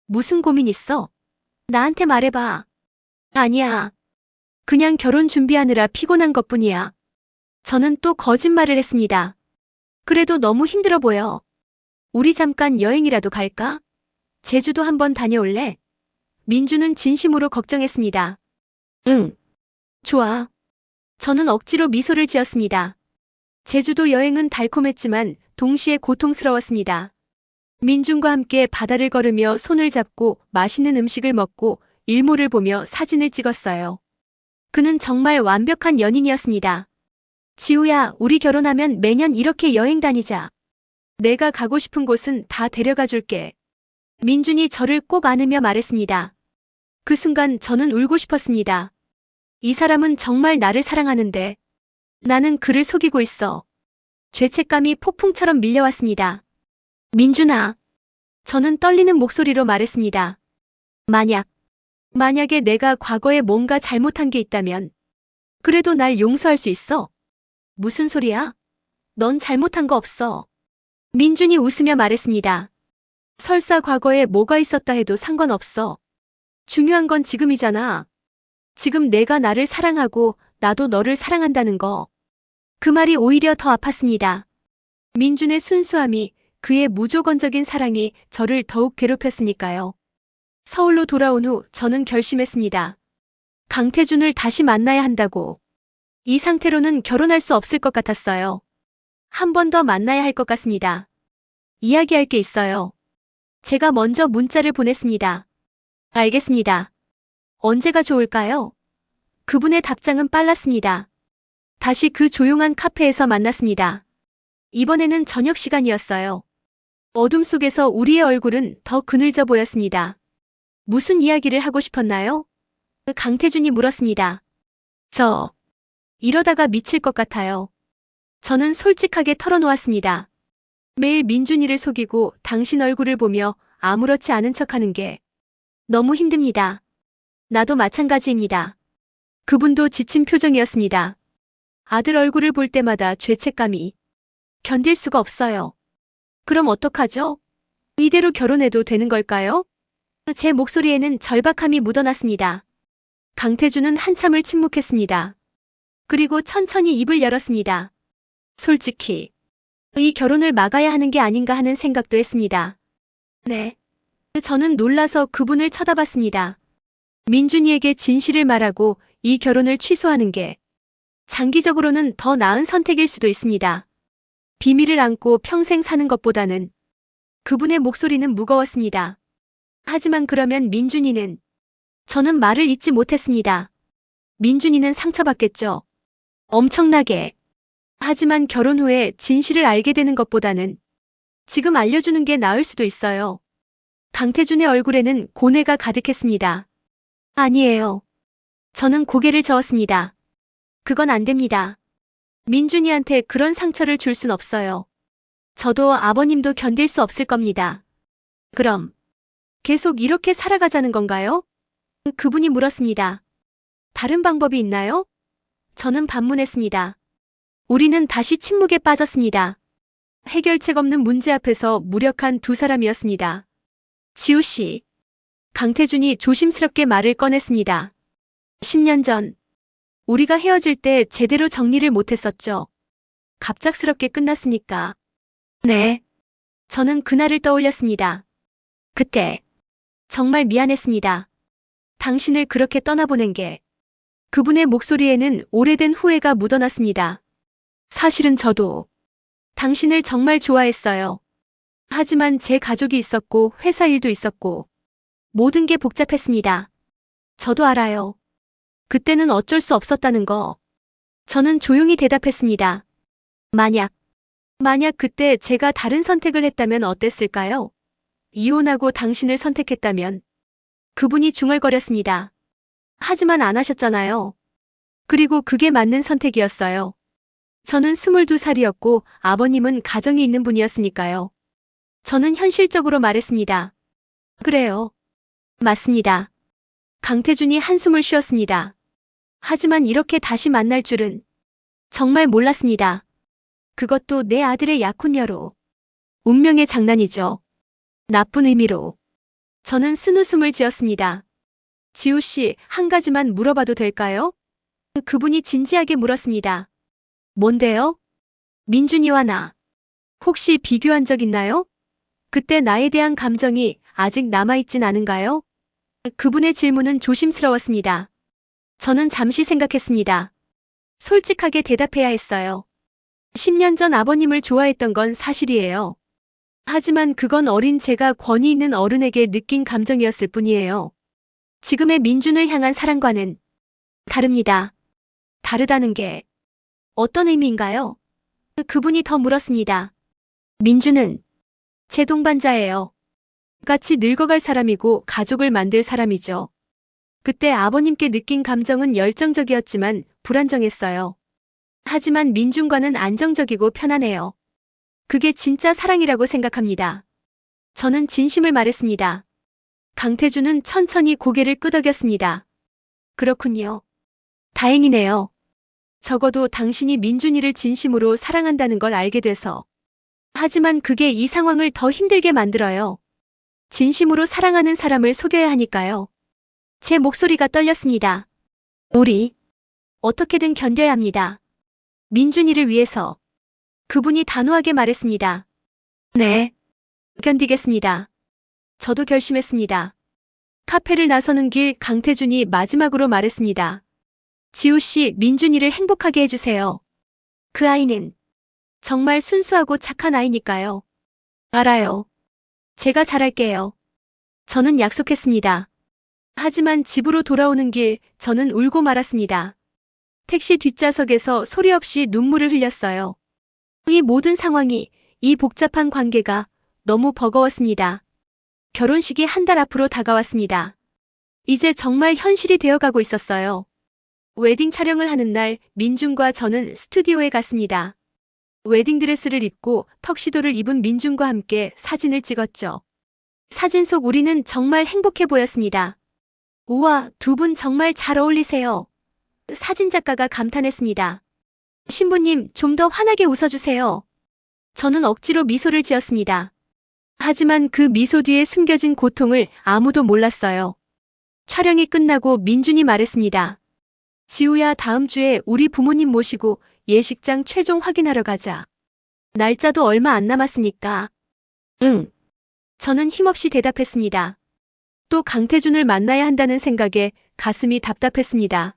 무슨 고민 있어? 나한테 말해봐. 아니야. 그냥 결혼 준비하느라 피곤한 것뿐이야. 저는 또 거짓말을 했습니다. 그래도 너무 힘들어 보여. 우리 잠깐 여행이라도 갈까? 제주도 한번 다녀올래? 민주는 진심으로 걱정했습니다. 응. 좋아. 저는 억지로 미소를 지었습니다. 제주도 여행은 달콤했지만 동시에 고통스러웠습니다. 민준과 함께 바다를 걸으며 손을 잡고 맛있는 음식을 먹고 일몰을 보며 사진을 찍었어요. 그는 정말 완벽한 연인이었습니다. 지우야, 우리 결혼하면 매년 이렇게 여행 다니자. 내가 가고 싶은 곳은 다 데려가 줄게. 민준이 저를 꼭 안으며 말했습니다. 그 순간 저는 울고 싶었습니다. 이 사람은 정말 나를 사랑하는데 나는 그를 속이고 있어. 죄책감이 폭풍처럼 밀려왔습니다. 민준아. 저는 떨리는 목소리로 말했습니다. 만약에 내가 과거에 뭔가 잘못한 게 있다면 그래도 날 용서할 수 있어? 무슨 소리야? 넌 잘못한 거 없어. 민준이 웃으며 말했습니다. 설사 과거에 뭐가 있었다 해도 상관없어. 중요한 건 지금이잖아. 지금 내가 나를 사랑하고 나도 너를 사랑한다는 거. 그 말이 오히려 더 아팠습니다. 민준의 순수함이, 그의 무조건적인 사랑이 저를 더욱 괴롭혔으니까요. 서울로 돌아온 후 저는 결심했습니다. 강태준을 다시 만나야 한다고. 이 상태로는 결혼할 수 없을 것 같았어요. 한 번 더 만나야 할 것 같습니다. 이야기할 게 있어요. 제가 먼저 문자를 보냈습니다. 알겠습니다. 언제가 좋을까요? 그분의 답장은 빨랐습니다. 다시 그 조용한 카페에서 만났습니다. 이번에는 저녁 시간이었어요. 어둠 속에서 우리의 얼굴은 더 그늘져 보였습니다. 무슨 이야기를 하고 싶었나요? 강태준이 물었습니다. 이러다가 미칠 것 같아요. 저는 솔직하게 털어놓았습니다. 매일 민준이를 속이고 당신 얼굴을 보며 아무렇지 않은 척하는 게 너무 힘듭니다. 나도 마찬가지입니다. 그분도 지친 표정이었습니다. 아들 얼굴을 볼 때마다 죄책감이 견딜 수가 없어요. 그럼 어떡하죠? 이대로 결혼해도 되는 걸까요? 제 목소리에는 절박함이 묻어났습니다. 강태준은 한참을 침묵했습니다. 그리고 천천히 입을 열었습니다. 솔직히 이 결혼을 막아야 하는 게 아닌가 하는 생각도 했습니다. 네. 저는 놀라서 그분을 쳐다봤습니다. 민준이에게 진실을 말하고 이 결혼을 취소하는 게 장기적으로는 더 나은 선택일 수도 있습니다. 비밀을 안고 평생 사는 것보다는. 그분의 목소리는 무거웠습니다. 하지만 그러면 민준이는. 저는 말을 잇지 못했습니다. 민준이는 상처받겠죠. 엄청나게. 하지만 결혼 후에 진실을 알게 되는 것보다는 지금 알려주는 게 나을 수도 있어요. 강태준의 얼굴에는 고뇌가 가득했습니다. 아니에요. 저는 고개를 저었습니다. 그건 안 됩니다. 민준이한테 그런 상처를 줄 순 없어요. 저도 아버님도 견딜 수 없을 겁니다. 그럼 계속 이렇게 살아가자는 건가요? 그분이 물었습니다. 다른 방법이 있나요? 저는 반문했습니다. 우리는 다시 침묵에 빠졌습니다. 해결책 없는 문제 앞에서 무력한 두 사람이었습니다. 지우 씨. 강태준이 조심스럽게 말을 꺼냈습니다. 10년 전 우리가 헤어질 때 제대로 정리를 못했었죠. 갑작스럽게 끝났으니까. 네. 저는 그날을 떠올렸습니다. 그때 정말 미안했습니다. 당신을 그렇게 떠나보낸 게. 그분의 목소리에는 오래된 후회가 묻어났습니다. 사실은 저도 당신을 정말 좋아했어요. 하지만 제 가족이 있었고 회사 일도 있었고 모든 게 복잡했습니다. 저도 알아요. 그때는 어쩔 수 없었다는 거. 저는 조용히 대답했습니다. 만약 그때 제가 다른 선택을 했다면 어땠을까요? 이혼하고 당신을 선택했다면. 그분이 중얼거렸습니다. 하지만 안 하셨잖아요. 그리고 그게 맞는 선택이었어요. 저는 22살이었고 아버님은 가정이 있는 분이었으니까요. 저는 현실적으로 말했습니다. 그래요. 맞습니다. 강태준이 한숨을 쉬었습니다. 하지만 이렇게 다시 만날 줄은 정말 몰랐습니다. 그것도 내 아들의 약혼녀로. 운명의 장난이죠. 나쁜 의미로. 저는 쓴웃음을 지었습니다. 지우 씨, 한 가지만 물어봐도 될까요? 그분이 진지하게 물었습니다. 뭔데요? 민준이와 나. 혹시 비교한 적 있나요? 그때 나에 대한 감정이 아직 남아있진 않은가요? 그분의 질문은 조심스러웠습니다. 저는 잠시 생각했습니다. 솔직하게 대답해야 했어요. 10년 전 아버님을 좋아했던 건 사실이에요. 하지만 그건 어린 제가 권위 있는 어른에게 느낀 감정이었을 뿐이에요. 지금의 민준을 향한 사랑과는 다릅니다. 다르다는 게 어떤 의미인가요? 그분이 더 물었습니다. 민준은 제 동반자예요. 같이 늙어갈 사람이고 가족을 만들 사람이죠. 그때 아버님께 느낀 감정은 열정적이었지만 불안정했어요. 하지만 민준과는 안정적이고 편안해요. 그게 진짜 사랑이라고 생각합니다. 저는 진심을 말했습니다. 강태준은 천천히 고개를 끄덕였습니다. 그렇군요. 다행이네요. 적어도 당신이 민준이를 진심으로 사랑한다는 걸 알게 돼서. 하지만 그게 이 상황을 더 힘들게 만들어요. 진심으로 사랑하는 사람을 속여야 하니까요. 제 목소리가 떨렸습니다. 우리 어떻게든 견뎌야 합니다. 민준이를 위해서. 그분이 단호하게 말했습니다. 네. 견디겠습니다. 저도 결심했습니다. 카페를 나서는 길 강태준이 마지막으로 말했습니다. 지우 씨, 민준이를 행복하게 해주세요. 그 아이는 정말 순수하고 착한 아이니까요. 알아요. 제가 잘할게요. 저는 약속했습니다. 하지만 집으로 돌아오는 길 저는 울고 말았습니다. 택시 뒷좌석에서 소리 없이 눈물을 흘렸어요. 이 모든 상황이, 이 복잡한 관계가 너무 버거웠습니다. 결혼식이 한 달 앞으로 다가왔습니다. 이제 정말 현실이 되어가고 있었어요. 웨딩 촬영을 하는 날 민준과 저는 스튜디오에 갔습니다. 웨딩드레스를 입고 턱시도를 입은 민준과 함께 사진을 찍었죠. 사진 속 우리는 정말 행복해 보였습니다. 우와, 두 분 정말 잘 어울리세요. 사진작가가 감탄했습니다. 신부님, 좀 더 환하게 웃어주세요. 저는 억지로 미소를 지었습니다. 하지만 그 미소 뒤에 숨겨진 고통을 아무도 몰랐어요. 촬영이 끝나고 민준이 말했습니다. 지우야, 다음 주에 우리 부모님 모시고 예식장 최종 확인하러 가자. 날짜도 얼마 안 남았으니까. 응. 저는 힘없이 대답했습니다. 또 강태준을 만나야 한다는 생각에 가슴이 답답했습니다.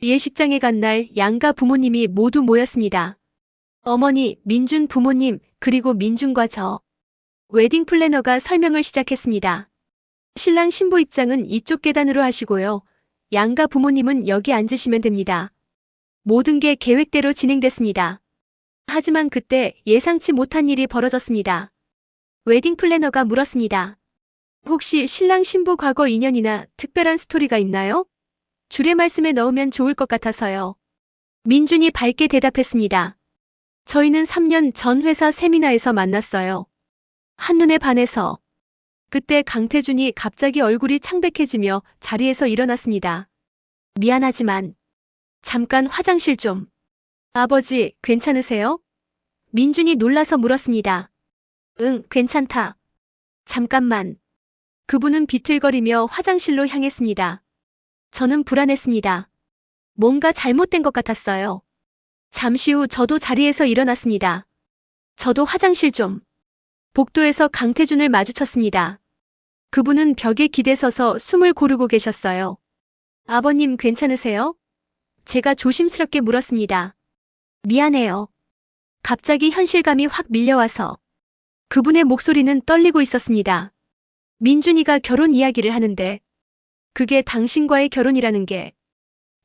예식장에 간 날 양가 부모님이 모두 모였습니다. 어머니, 민준 부모님, 그리고 민준과 저. 웨딩 플래너가 설명을 시작했습니다. 신랑 신부 입장은 이쪽 계단으로 하시고요. 양가 부모님은 여기 앉으시면 됩니다. 모든 게 계획대로 진행됐습니다. 하지만 그때 예상치 못한 일이 벌어졌습니다. 웨딩 플래너가 물었습니다. 혹시 신랑 신부 과거 인연이나 특별한 스토리가 있나요? 줄의 말씀에 넣으면 좋을 것 같아서요. 민준이 밝게 대답했습니다. 저희는 3년 전 회사 세미나에서 만났어요. 한눈에 반해서. 그때 강태준이 갑자기 얼굴이 창백해지며 자리에서 일어났습니다. 미안하지만 잠깐 화장실 좀. 아버지, 괜찮으세요? 민준이 놀라서 물었습니다. 응, 괜찮다. 잠깐만. 그분은 비틀거리며 화장실로 향했습니다. 저는 불안했습니다. 뭔가 잘못된 것 같았어요. 잠시 후 저도 자리에서 일어났습니다. 저도 화장실 좀. 복도에서 강태준을 마주쳤습니다. 그분은 벽에 기대서서 숨을 고르고 계셨어요. 아버님 괜찮으세요? 제가 조심스럽게 물었습니다. 미안해요. 갑자기 현실감이 확 밀려와서. 그분의 목소리는 떨리고 있었습니다. 민준이가 결혼 이야기를 하는데 그게 당신과의 결혼이라는 게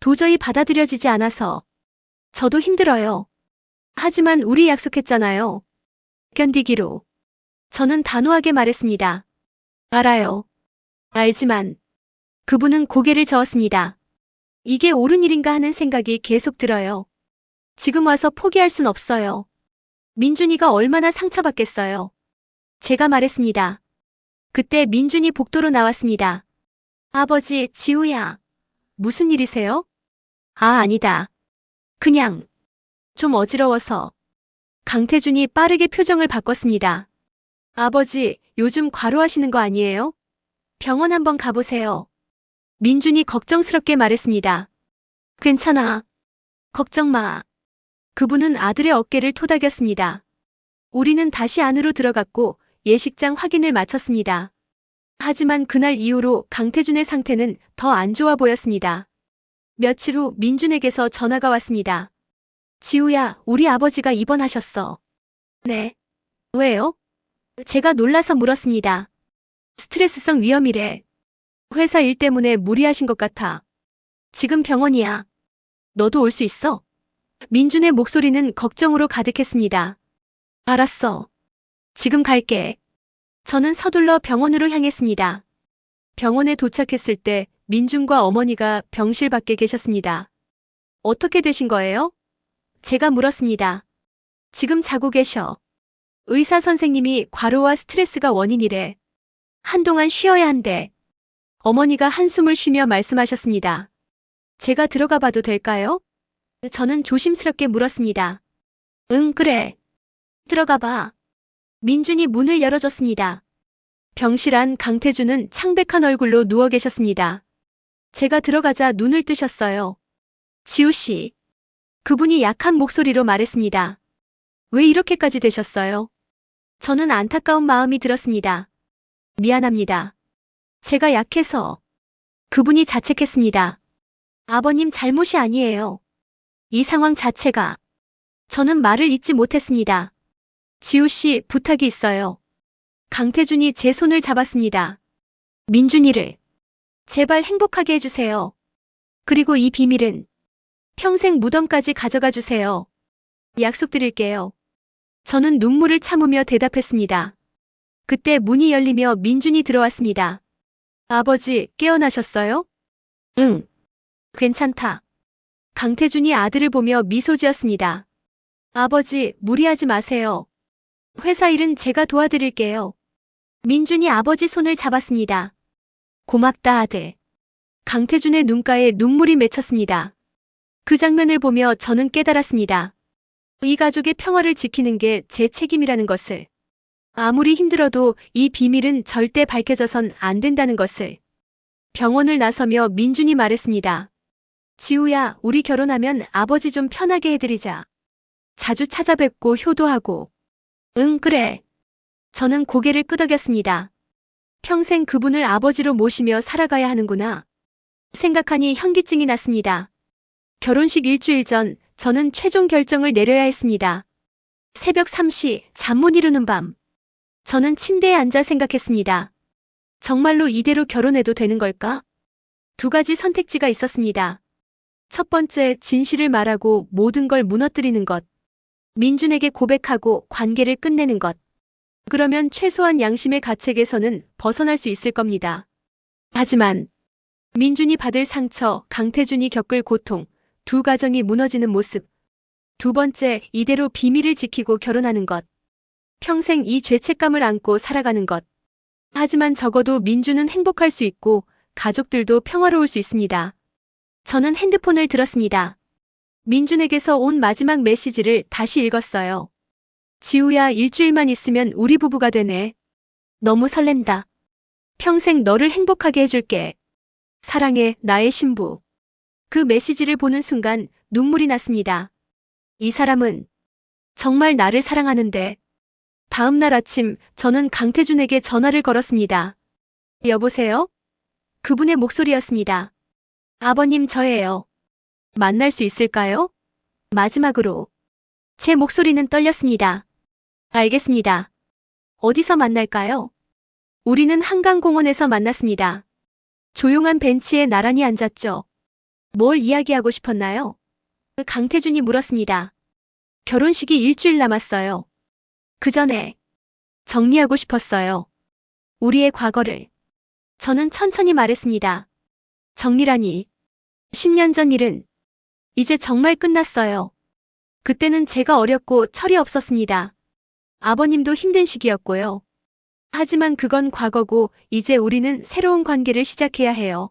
도저히 받아들여지지 않아서 저도 힘들어요. 하지만 우리 약속했잖아요. 견디기로. 저는 단호하게 말했습니다. 알아요. 알지만 그분은 고개를 저었습니다. 이게 옳은 일인가 하는 생각이 계속 들어요. 지금 와서 포기할 순 없어요. 민준이가 얼마나 상처받겠어요. 제가 말했습니다. 그때 민준이 복도로 나왔습니다. 아버지, 지우야. 무슨 일이세요? 아, 아니다. 그냥 좀 어지러워서. 강태준이 빠르게 표정을 바꿨습니다. 아버지, 요즘 과로하시는 거 아니에요? 병원 한번 가보세요. 민준이 걱정스럽게 말했습니다. 괜찮아. 걱정 마. 그분은 아들의 어깨를 토닥였습니다. 우리는 다시 안으로 들어갔고 예식장 확인을 마쳤습니다. 하지만 그날 이후로 강태준의 상태는 더 안 좋아 보였습니다. 며칠 후 민준에게서 전화가 왔습니다. 지우야, 우리 아버지가 입원하셨어. 네. 왜요? 제가 놀라서 물었습니다. 스트레스성 위염이래. 회사 일 때문에 무리하신 것 같아. 지금 병원이야. 너도 올 수 있어? 민준의 목소리는 걱정으로 가득했습니다. 알았어. 지금 갈게. 저는 서둘러 병원으로 향했습니다. 병원에 도착했을 때 민준과 어머니가 병실 밖에 계셨습니다. 어떻게 되신 거예요? 제가 물었습니다. 지금 자고 계셔. 의사 선생님이 과로와 스트레스가 원인이래. 한동안 쉬어야 한대. 어머니가 한숨을 쉬며 말씀하셨습니다. 제가 들어가 봐도 될까요? 저는 조심스럽게 물었습니다. 응, 그래. 들어가 봐. 민준이 문을 열어줬습니다. 병실 안 강태준은 창백한 얼굴로 누워 계셨습니다. 제가 들어가자 눈을 뜨셨어요. 지우 씨. 그분이 약한 목소리로 말했습니다. 왜 이렇게까지 되셨어요? 저는 안타까운 마음이 들었습니다. 미안합니다. 제가 약해서. 그분이 자책했습니다. 아버님 잘못이 아니에요. 이 상황 자체가. 저는 말을 잇지 못했습니다. 지우 씨, 부탁이 있어요. 강태준이 제 손을 잡았습니다. 민준이를 제발 행복하게 해주세요. 그리고 이 비밀은 평생 무덤까지 가져가 주세요. 약속드릴게요. 저는 눈물을 참으며 대답했습니다. 그때 문이 열리며 민준이 들어왔습니다. 아버지, 깨어나셨어요? 응. 괜찮다. 강태준이 아들을 보며 미소 지었습니다. 아버지, 무리하지 마세요. 회사 일은 제가 도와드릴게요. 민준이 아버지 손을 잡았습니다. 고맙다, 아들. 강태준의 눈가에 눈물이 맺혔습니다. 그 장면을 보며 저는 깨달았습니다. 이 가족의 평화를 지키는 게 제 책임이라는 것을. 아무리 힘들어도 이 비밀은 절대 밝혀져선 안 된다는 것을. 병원을 나서며 민준이 말했습니다. 지우야, 우리 결혼하면 아버지 좀 편하게 해드리자. 자주 찾아뵙고 효도하고. 응, 그래. 저는 고개를 끄덕였습니다. 평생 그분을 아버지로 모시며 살아가야 하는구나. 생각하니 현기증이 났습니다. 결혼식 일주일 전 저는 최종 결정을 내려야 했습니다. 새벽 3시, 잠 못 이루는 밤. 저는 침대에 앉아 생각했습니다. 정말로 이대로 결혼해도 되는 걸까? 두 가지 선택지가 있었습니다. 첫 번째, 진실을 말하고 모든 걸 무너뜨리는 것. 민준에게 고백하고 관계를 끝내는 것. 그러면 최소한 양심의 가책에서는 벗어날 수 있을 겁니다. 하지만 민준이 받을 상처, 강태준이 겪을 고통, 두 가정이 무너지는 모습. 두 번째, 이대로 비밀을 지키고 결혼하는 것. 평생 이 죄책감을 안고 살아가는 것. 하지만 적어도 민준은 행복할 수 있고 가족들도 평화로울 수 있습니다. 저는 핸드폰을 들었습니다. 민준에게서 온 마지막 메시지를 다시 읽었어요. 지우야, 일주일만 있으면 우리 부부가 되네. 너무 설렌다. 평생 너를 행복하게 해줄게. 사랑해, 나의 신부. 그 메시지를 보는 순간 눈물이 났습니다. 이 사람은 정말 나를 사랑하는데. 다음 날 아침 저는 강태준에게 전화를 걸었습니다. 여보세요? 그분의 목소리였습니다. 아버님, 저예요. 만날 수 있을까요? 마지막으로. 제 목소리는 떨렸습니다. 알겠습니다. 어디서 만날까요? 우리는 한강공원에서 만났습니다. 조용한 벤치에 나란히 앉았죠. 뭘 이야기하고 싶었나요? 강태준이 물었습니다. 결혼식이 일주일 남았어요. 그 전에 정리하고 싶었어요. 우리의 과거를. 저는 천천히 말했습니다. 정리라니. 10년 전 일은 이제 정말 끝났어요. 그때는 제가 어렸고 철이 없었습니다. 아버님도 힘든 시기였고요. 하지만 그건 과거고 이제 우리는 새로운 관계를 시작해야 해요.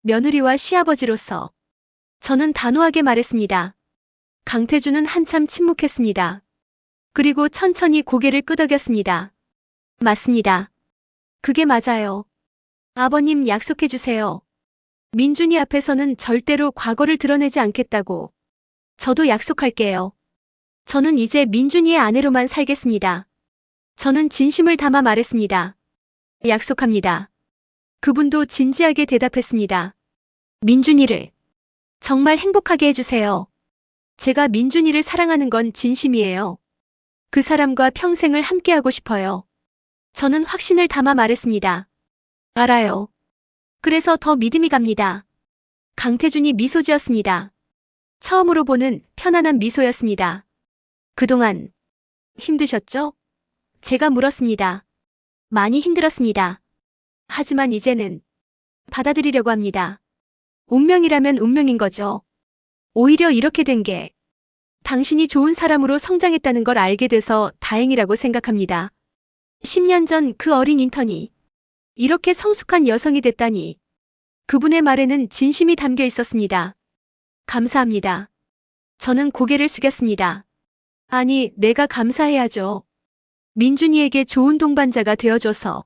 며느리와 시아버지로서. 저는 단호하게 말했습니다. 강태준은 한참 침묵했습니다. 그리고 천천히 고개를 끄덕였습니다. 맞습니다. 그게 맞아요. 아버님 약속해 주세요. 민준이 앞에서는 절대로 과거를 드러내지 않겠다고. 저도 약속할게요. 저는 이제 민준이의 아내로만 살겠습니다. 저는 진심을 담아 말했습니다. 약속합니다. 그분도 진지하게 대답했습니다. 민준이를 정말 행복하게 해주세요. 제가 민준이를 사랑하는 건 진심이에요. 그 사람과 평생을 함께하고 싶어요. 저는 확신을 담아 말했습니다. 알아요. 그래서 더 믿음이 갑니다. 강태준이 미소 지었습니다. 처음으로 보는 편안한 미소였습니다. 그동안 힘드셨죠? 제가 물었습니다. 많이 힘들었습니다. 하지만 이제는 받아들이려고 합니다. 운명이라면 운명인 거죠. 오히려 이렇게 된 게 당신이 좋은 사람으로 성장했다는 걸 알게 돼서 다행이라고 생각합니다. 10년 전 그 어린 인턴이 이렇게 성숙한 여성이 됐다니. 그분의 말에는 진심이 담겨 있었습니다. 감사합니다. 저는 고개를 숙였습니다. 아니, 내가 감사해야죠. 민준이에게 좋은 동반자가 되어줘서.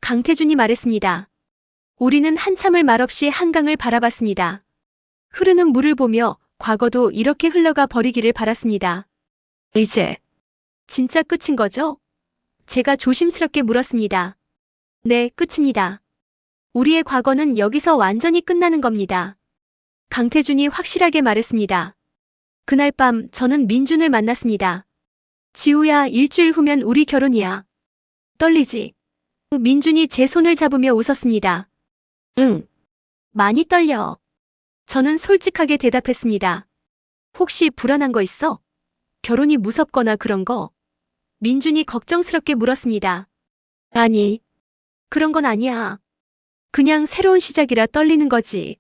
강태준이 말했습니다. 우리는 한참을 말없이 한강을 바라봤습니다. 흐르는 물을 보며 과거도 이렇게 흘러가 버리기를 바랐습니다. 이제 진짜 끝인 거죠? 제가 조심스럽게 물었습니다. 네, 끝입니다. 우리의 과거는 여기서 완전히 끝나는 겁니다. 강태준이 확실하게 말했습니다. 그날 밤 저는 민준을 만났습니다. 지우야, 일주일 후면 우리 결혼이야. 떨리지? 민준이 제 손을 잡으며 웃었습니다. 응. 많이 떨려. 저는 솔직하게 대답했습니다. 혹시 불안한 거 있어? 결혼이 무섭거나 그런 거? 민준이 걱정스럽게 물었습니다. 아니, 그런 건 아니야. 그냥 새로운 시작이라 떨리는 거지.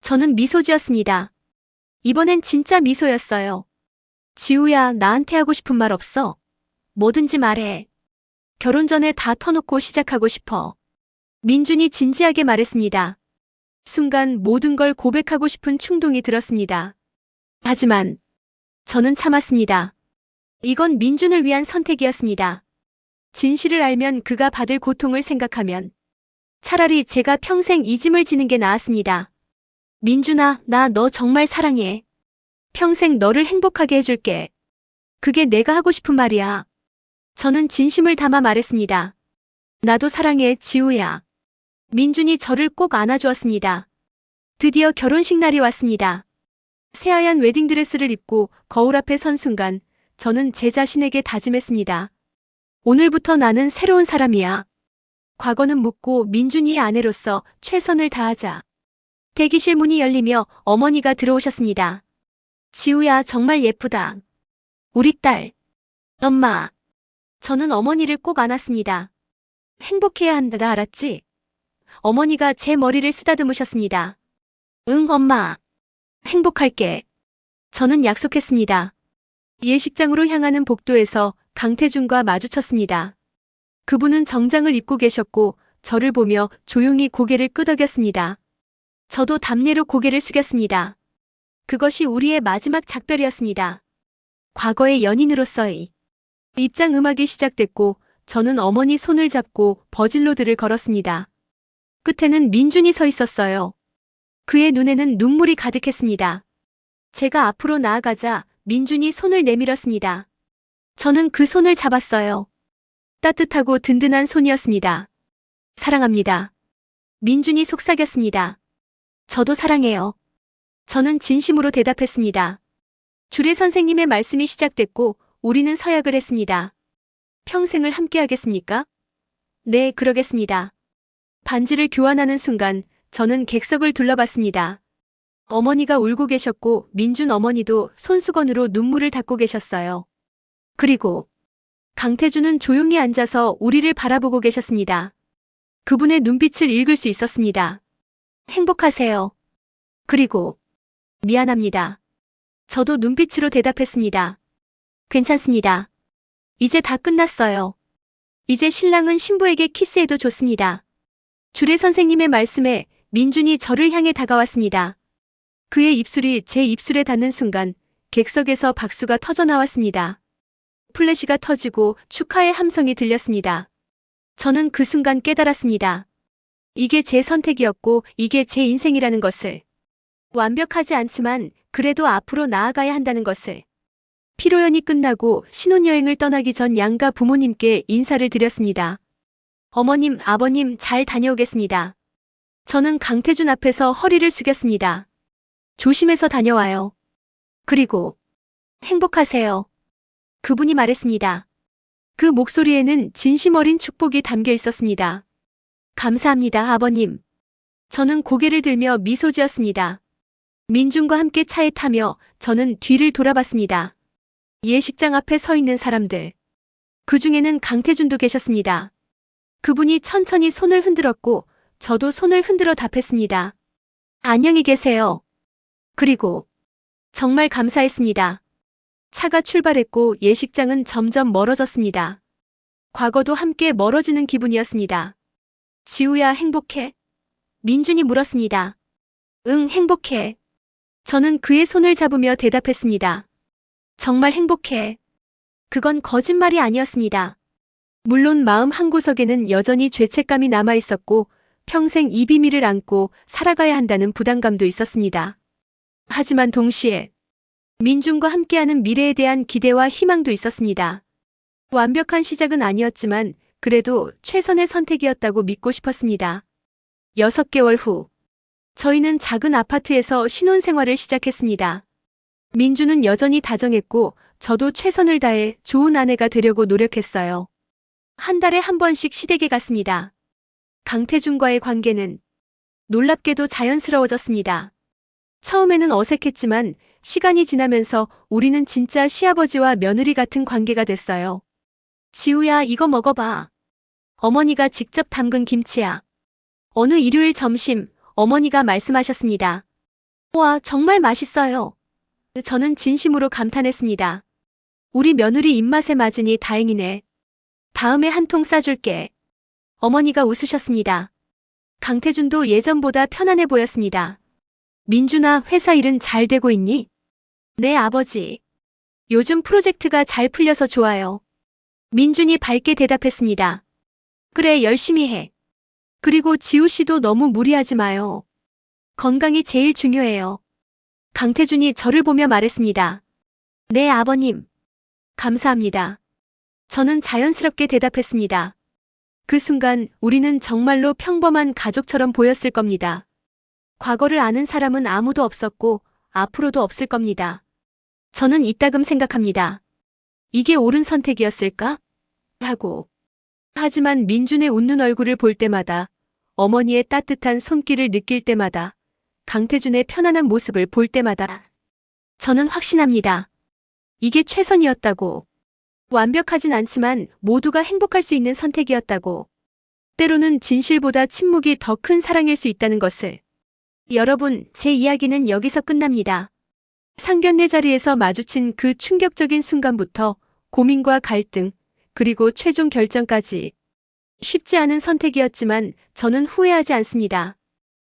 저는 미소 지었습니다. 이번엔 진짜 미소였어요. 지우야, 나한테 하고 싶은 말 없어? 뭐든지 말해. 결혼 전에 다 터놓고 시작하고 싶어. 민준이 진지하게 말했습니다. 순간 모든 걸 고백하고 싶은 충동이 들었습니다. 하지만 저는 참았습니다. 이건 민준을 위한 선택이었습니다. 진실을 알면 그가 받을 고통을 생각하면 차라리 제가 평생 이 짐을 지는 게 나았습니다. 민준아, 나 너 정말 사랑해. 평생 너를 행복하게 해줄게. 그게 내가 하고 싶은 말이야. 저는 진심을 담아 말했습니다. 나도 사랑해, 지우야. 민준이 저를 꼭 안아주었습니다. 드디어 결혼식 날이 왔습니다. 새하얀 웨딩드레스를 입고 거울 앞에 선 순간 저는 제 자신에게 다짐했습니다. 오늘부터 나는 새로운 사람이야. 과거는 묻고 민준이의 아내로서 최선을 다하자. 대기실 문이 열리며 어머니가 들어오셨습니다. 지우야, 정말 예쁘다. 우리 딸. 엄마. 저는 어머니를 꼭 안았습니다. 행복해야 한다, 알았지? 어머니가 제 머리를 쓰다듬으셨습니다. 응, 엄마. 행복할게. 저는 약속했습니다. 예식장으로 향하는 복도에서 강태준과 마주쳤습니다. 그분은 정장을 입고 계셨고 저를 보며 조용히 고개를 끄덕였습니다. 저도 담례로 고개를 숙였습니다. 그것이 우리의 마지막 작별이었습니다. 과거의 연인으로서의 입장 음악이 시작됐고 저는 어머니 손을 잡고 버질로드를 걸었습니다. 끝에는 민준이 서 있었어요. 그의 눈에는 눈물이 가득했습니다. 제가 앞으로 나아가자 민준이 손을 내밀었습니다. 저는 그 손을 잡았어요. 따뜻하고 든든한 손이었습니다. 사랑합니다. 민준이 속삭였습니다. 저도 사랑해요. 저는 진심으로 대답했습니다. 주례 선생님의 말씀이 시작됐고 우리는 서약을 했습니다. 평생을 함께하겠습니까? 네, 그러겠습니다. 반지를 교환하는 순간 저는 객석을 둘러봤습니다. 어머니가 울고 계셨고 민준 어머니도 손수건으로 눈물을 닦고 계셨어요. 그리고 강태준은 조용히 앉아서 우리를 바라보고 계셨습니다. 그분의 눈빛을 읽을 수 있었습니다. 행복하세요. 그리고 미안합니다. 저도 눈빛으로 대답했습니다. 괜찮습니다. 이제 다 끝났어요. 이제 신랑은 신부에게 키스해도 좋습니다. 주례 선생님의 말씀에 민준이 저를 향해 다가왔습니다. 그의 입술이 제 입술에 닿는 순간 객석에서 박수가 터져나왔습니다. 플래시가 터지고 축하의 함성이 들렸습니다. 저는 그 순간 깨달았습니다. 이게 제 선택이었고 이게 제 인생이라는 것을. 완벽하지 않지만 그래도 앞으로 나아가야 한다는 것을. 피로연이 끝나고 신혼여행을 떠나기 전 양가 부모님께 인사를 드렸습니다. 어머님, 아버님 잘 다녀오겠습니다. 저는 강태준 앞에서 허리를 숙였습니다. 조심해서 다녀와요. 그리고 행복하세요. 그분이 말했습니다. 그 목소리에는 진심 어린 축복이 담겨 있었습니다. 감사합니다, 아버님. 저는 고개를 들며 미소 지었습니다. 민준과 함께 차에 타며 저는 뒤를 돌아봤습니다. 예식장 앞에 서 있는 사람들. 그 중에는 강태준도 계셨습니다. 그분이 천천히 손을 흔들었고 저도 손을 흔들어 답했습니다. 안녕히 계세요. 그리고 정말 감사했습니다. 차가 출발했고 예식장은 점점 멀어졌습니다. 과거도 함께 멀어지는 기분이었습니다. 지우야, 행복해? 민준이 물었습니다. 응, 행복해. 저는 그의 손을 잡으며 대답했습니다. 정말 행복해. 그건 거짓말이 아니었습니다. 물론 마음 한구석에는 여전히 죄책감이 남아 있었고 평생 이 비밀을 안고 살아가야 한다는 부담감도 있었습니다. 하지만 동시에 민준과 함께하는 미래에 대한 기대와 희망도 있었습니다. 완벽한 시작은 아니었지만 그래도 최선의 선택이었다고 믿고 싶었습니다. 6개월 후, 저희는 작은 아파트에서 신혼생활을 시작했습니다. 민준은 여전히 다정했고 저도 최선을 다해 좋은 아내가 되려고 노력했어요. 한 달에 한 번씩 시댁에 갔습니다. 강태준과의 관계는 놀랍게도 자연스러워졌습니다. 처음에는 어색했지만 시간이 지나면서 우리는 진짜 시아버지와 며느리 같은 관계가 됐어요. 지우야, 이거 먹어봐. 어머니가 직접 담근 김치야. 어느 일요일 점심 어머니가 말씀하셨습니다. 와, 정말 맛있어요. 저는 진심으로 감탄했습니다. 우리 며느리 입맛에 맞으니 다행이네. 다음에 한 통 싸줄게. 어머니가 웃으셨습니다. 강태준도 예전보다 편안해 보였습니다. 민준아, 회사 일은 잘 되고 있니? 네, 아버지. 요즘 프로젝트가 잘 풀려서 좋아요. 민준이 밝게 대답했습니다. 그래, 열심히 해. 그리고 지우 씨도 너무 무리하지 마요. 건강이 제일 중요해요. 강태준이 저를 보며 말했습니다. 네, 아버님. 감사합니다. 저는 자연스럽게 대답했습니다. 그 순간 우리는 정말로 평범한 가족처럼 보였을 겁니다. 과거를 아는 사람은 아무도 없었고 앞으로도 없을 겁니다. 저는 이따금 생각합니다. 이게 옳은 선택이었을까? 하고. 하지만 민준의 웃는 얼굴을 볼 때마다, 어머니의 따뜻한 손길을 느낄 때마다, 강태준의 편안한 모습을 볼 때마다 저는 확신합니다. 이게 최선이었다고. 완벽하진 않지만 모두가 행복할 수 있는 선택이었다고. 때로는 진실보다 침묵이 더 큰 사랑일 수 있다는 것을. 여러분, 제 이야기는 여기서 끝납니다. 상견례 자리에서 마주친 그 충격적인 순간부터 고민과 갈등, 그리고 최종 결정까지. 쉽지 않은 선택이었지만 저는 후회하지 않습니다.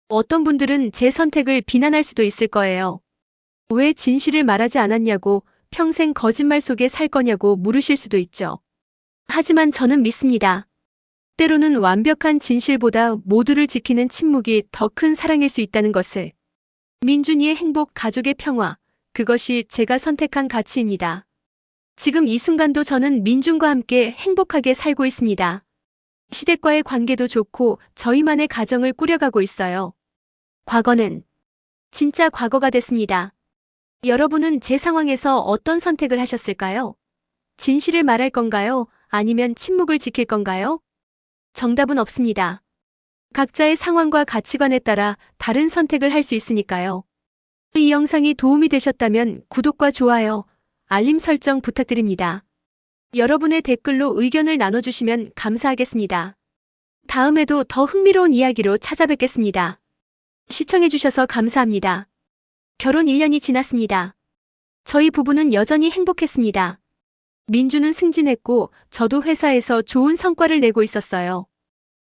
어떤 분들은 제 선택을 비난할 수도 있을 거예요. 왜 진실을 말하지 않았냐고, 평생 거짓말 속에 살 거냐고 물으실 수도 있죠. 하지만 저는 믿습니다. 때로는 완벽한 진실보다 모두를 지키는 침묵이 더 큰 사랑일 수 있다는 것을. 민준이의 행복, 가족의 평화, 그것이 제가 선택한 가치입니다. 지금 이 순간도 저는 민준과 함께 행복하게 살고 있습니다. 시댁과의 관계도 좋고 저희만의 가정을 꾸려가고 있어요. 과거는 진짜 과거가 됐습니다. 여러분은 제 상황에서 어떤 선택을 하셨을까요? 진실을 말할 건가요? 아니면 침묵을 지킬 건가요? 정답은 없습니다. 각자의 상황과 가치관에 따라 다른 선택을 할 수 있으니까요. 이 영상이 도움이 되셨다면 구독과 좋아요, 알림 설정 부탁드립니다. 여러분의 댓글로 의견을 나눠주시면 감사하겠습니다. 다음에도 더 흥미로운 이야기로 찾아뵙겠습니다. 시청해주셔서 감사합니다. 결혼 1년이 지났습니다. 저희 부부는 여전히 행복했습니다. 민주는 승진했고 저도 회사에서 좋은 성과를 내고 있었어요.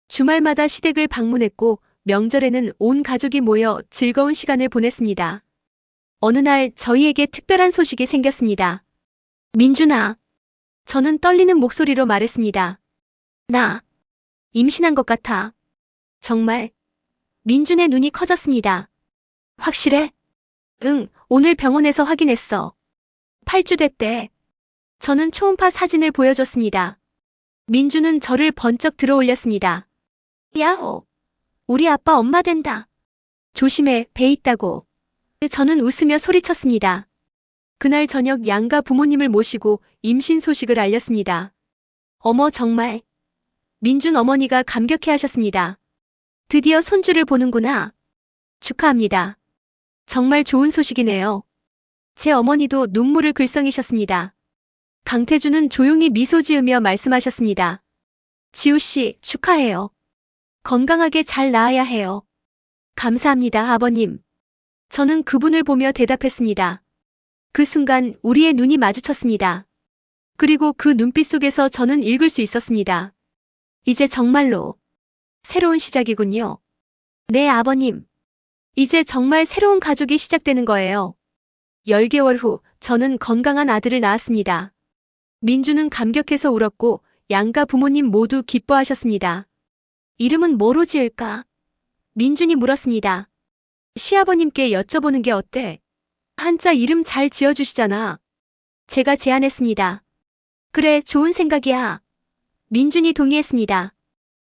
주말마다 시댁을 방문했고 명절에는 온 가족이 모여 즐거운 시간을 보냈습니다. 어느 날 저희에게 특별한 소식이 생겼습니다. 민준아. 저는 떨리는 목소리로 말했습니다. 나 임신한 것 같아. 정말. 민준의 눈이 커졌습니다. 확실해? 응, 오늘 병원에서 확인했어. 8주 됐대. 저는 초음파 사진을 보여줬습니다. 민준은 저를 번쩍 들어올렸습니다. 야호. 우리 아빠 엄마 된다. 조심해, 배 있다고. 저는 웃으며 소리쳤습니다. 그날 저녁 양가 부모님을 모시고 임신 소식을 알렸습니다. 어머, 정말. 민준 어머니가 감격해 하셨습니다. 드디어 손주를 보는구나. 축하합니다. 정말 좋은 소식이네요. 제 어머니도 눈물을 글썽이셨습니다. 강태준은 조용히 미소 지으며 말씀하셨습니다. 지우 씨, 축하해요. 건강하게 잘 낳아야 해요. 감사합니다, 아버님. 저는 그분을 보며 대답했습니다. 그 순간 우리의 눈이 마주쳤습니다. 그리고 그 눈빛 속에서 저는 읽을 수 있었습니다. 이제 정말로 새로운 시작이군요. 네, 아버님. 이제 정말 새로운 가족이 시작되는 거예요. 10개월 후 저는 건강한 아들을 낳았습니다. 민주는 감격해서 울었고 양가 부모님 모두 기뻐하셨습니다. 이름은 뭐로 지을까? 민준이 물었습니다. 시아버님께 여쭤보는 게 어때? 한자 이름 잘 지어주시잖아. 제가 제안했습니다. 그래, 좋은 생각이야. 민준이 동의했습니다.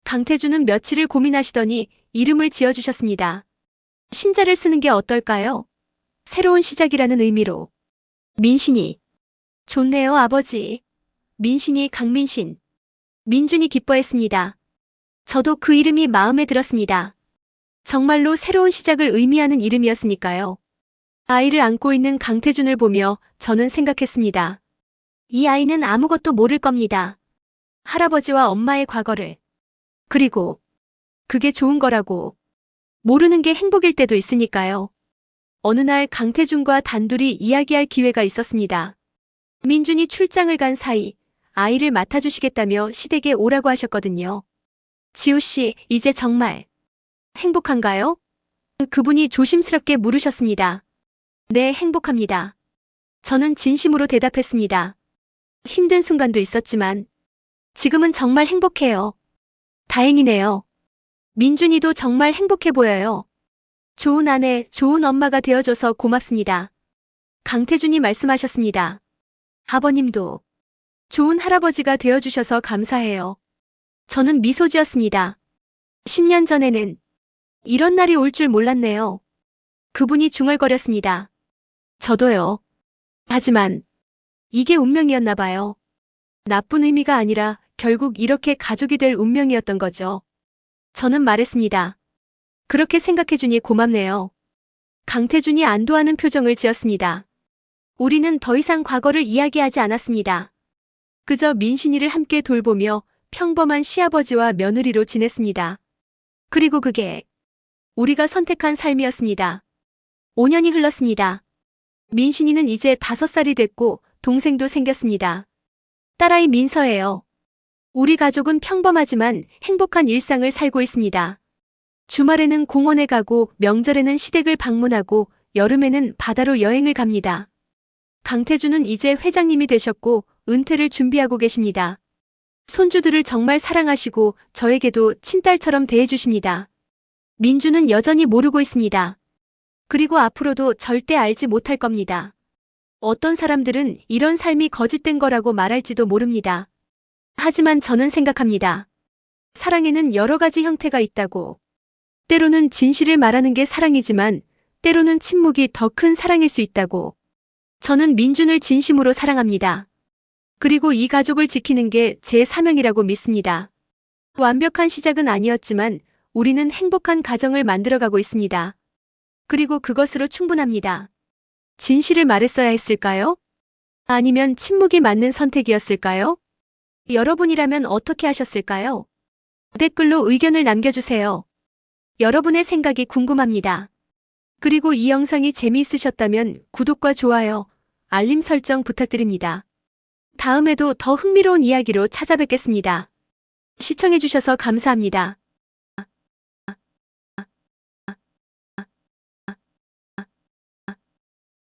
강태준은 며칠을 고민하시더니 이름을 지어주셨습니다. 신자를 쓰는 게 어떨까요? 새로운 시작이라는 의미로. 민신이. 좋네요, 아버지. 민신이 강민신. 민준이 기뻐했습니다. 저도 그 이름이 마음에 들었습니다. 정말로 새로운 시작을 의미하는 이름이었으니까요. 아이를 안고 있는 강태준을 보며 저는 생각했습니다. 이 아이는 아무것도 모를 겁니다. 할아버지와 엄마의 과거를. 그리고 그게 좋은 거라고. 모르는 게 행복일 때도 있으니까요. 어느 날 강태준과 단둘이 이야기할 기회가 있었습니다. 민준이 출장을 간 사이 아이를 맡아주시겠다며 시댁에 오라고 하셨거든요. 지우 씨, 이제 정말 행복한가요? 그분이 조심스럽게 물으셨습니다. 네, 행복합니다. 저는 진심으로 대답했습니다. 힘든 순간도 있었지만 지금은 정말 행복해요. 다행이네요. 민준이도 정말 행복해 보여요. 좋은 아내, 좋은 엄마가 되어줘서 고맙습니다. 강태준이 말씀하셨습니다. 아버님도 좋은 할아버지가 되어주셔서 감사해요. 저는 미소 지었습니다. 10년 전에는 이런 날이 올 줄 몰랐네요. 그분이 중얼거렸습니다. 저도요. 하지만 이게 운명이었나 봐요. 나쁜 의미가 아니라 결국 이렇게 가족이 될 운명이었던 거죠. 저는 말했습니다. 그렇게 생각해주니 고맙네요. 강태준이 안도하는 표정을 지었습니다. 우리는 더 이상 과거를 이야기하지 않았습니다. 그저 민신이를 함께 돌보며 평범한 시아버지와 며느리로 지냈습니다. 그리고 그게 우리가 선택한 삶이었습니다. 5년이 흘렀습니다. 민신이는 이제 5살이 됐고 동생도 생겼습니다. 딸아이 민서예요. 우리 가족은 평범하지만 행복한 일상을 살고 있습니다. 주말에는 공원에 가고 명절에는 시댁을 방문하고 여름에는 바다로 여행을 갑니다. 강태준은 이제 회장님이 되셨고 은퇴를 준비하고 계십니다. 손주들을 정말 사랑하시고 저에게도 친딸처럼 대해주십니다. 민주는 여전히 모르고 있습니다. 그리고 앞으로도 절대 알지 못할 겁니다. 어떤 사람들은 이런 삶이 거짓된 거라고 말할지도 모릅니다. 하지만 저는 생각합니다. 사랑에는 여러 가지 형태가 있다고. 때로는 진실을 말하는 게 사랑이지만 때로는 침묵이 더 큰 사랑일 수 있다고. 저는 민준을 진심으로 사랑합니다. 그리고 이 가족을 지키는 게 제 사명이라고 믿습니다. 완벽한 시작은 아니었지만 우리는 행복한 가정을 만들어가고 있습니다. 그리고 그것으로 충분합니다. 진실을 말했어야 했을까요? 아니면 침묵이 맞는 선택이었을까요? 여러분이라면 어떻게 하셨을까요? 댓글로 의견을 남겨주세요. 여러분의 생각이 궁금합니다. 그리고 이 영상이 재미있으셨다면 구독과 좋아요, 알림 설정 부탁드립니다. 다음에도 더 흥미로운 이야기로 찾아뵙겠습니다. 시청해주셔서 감사합니다.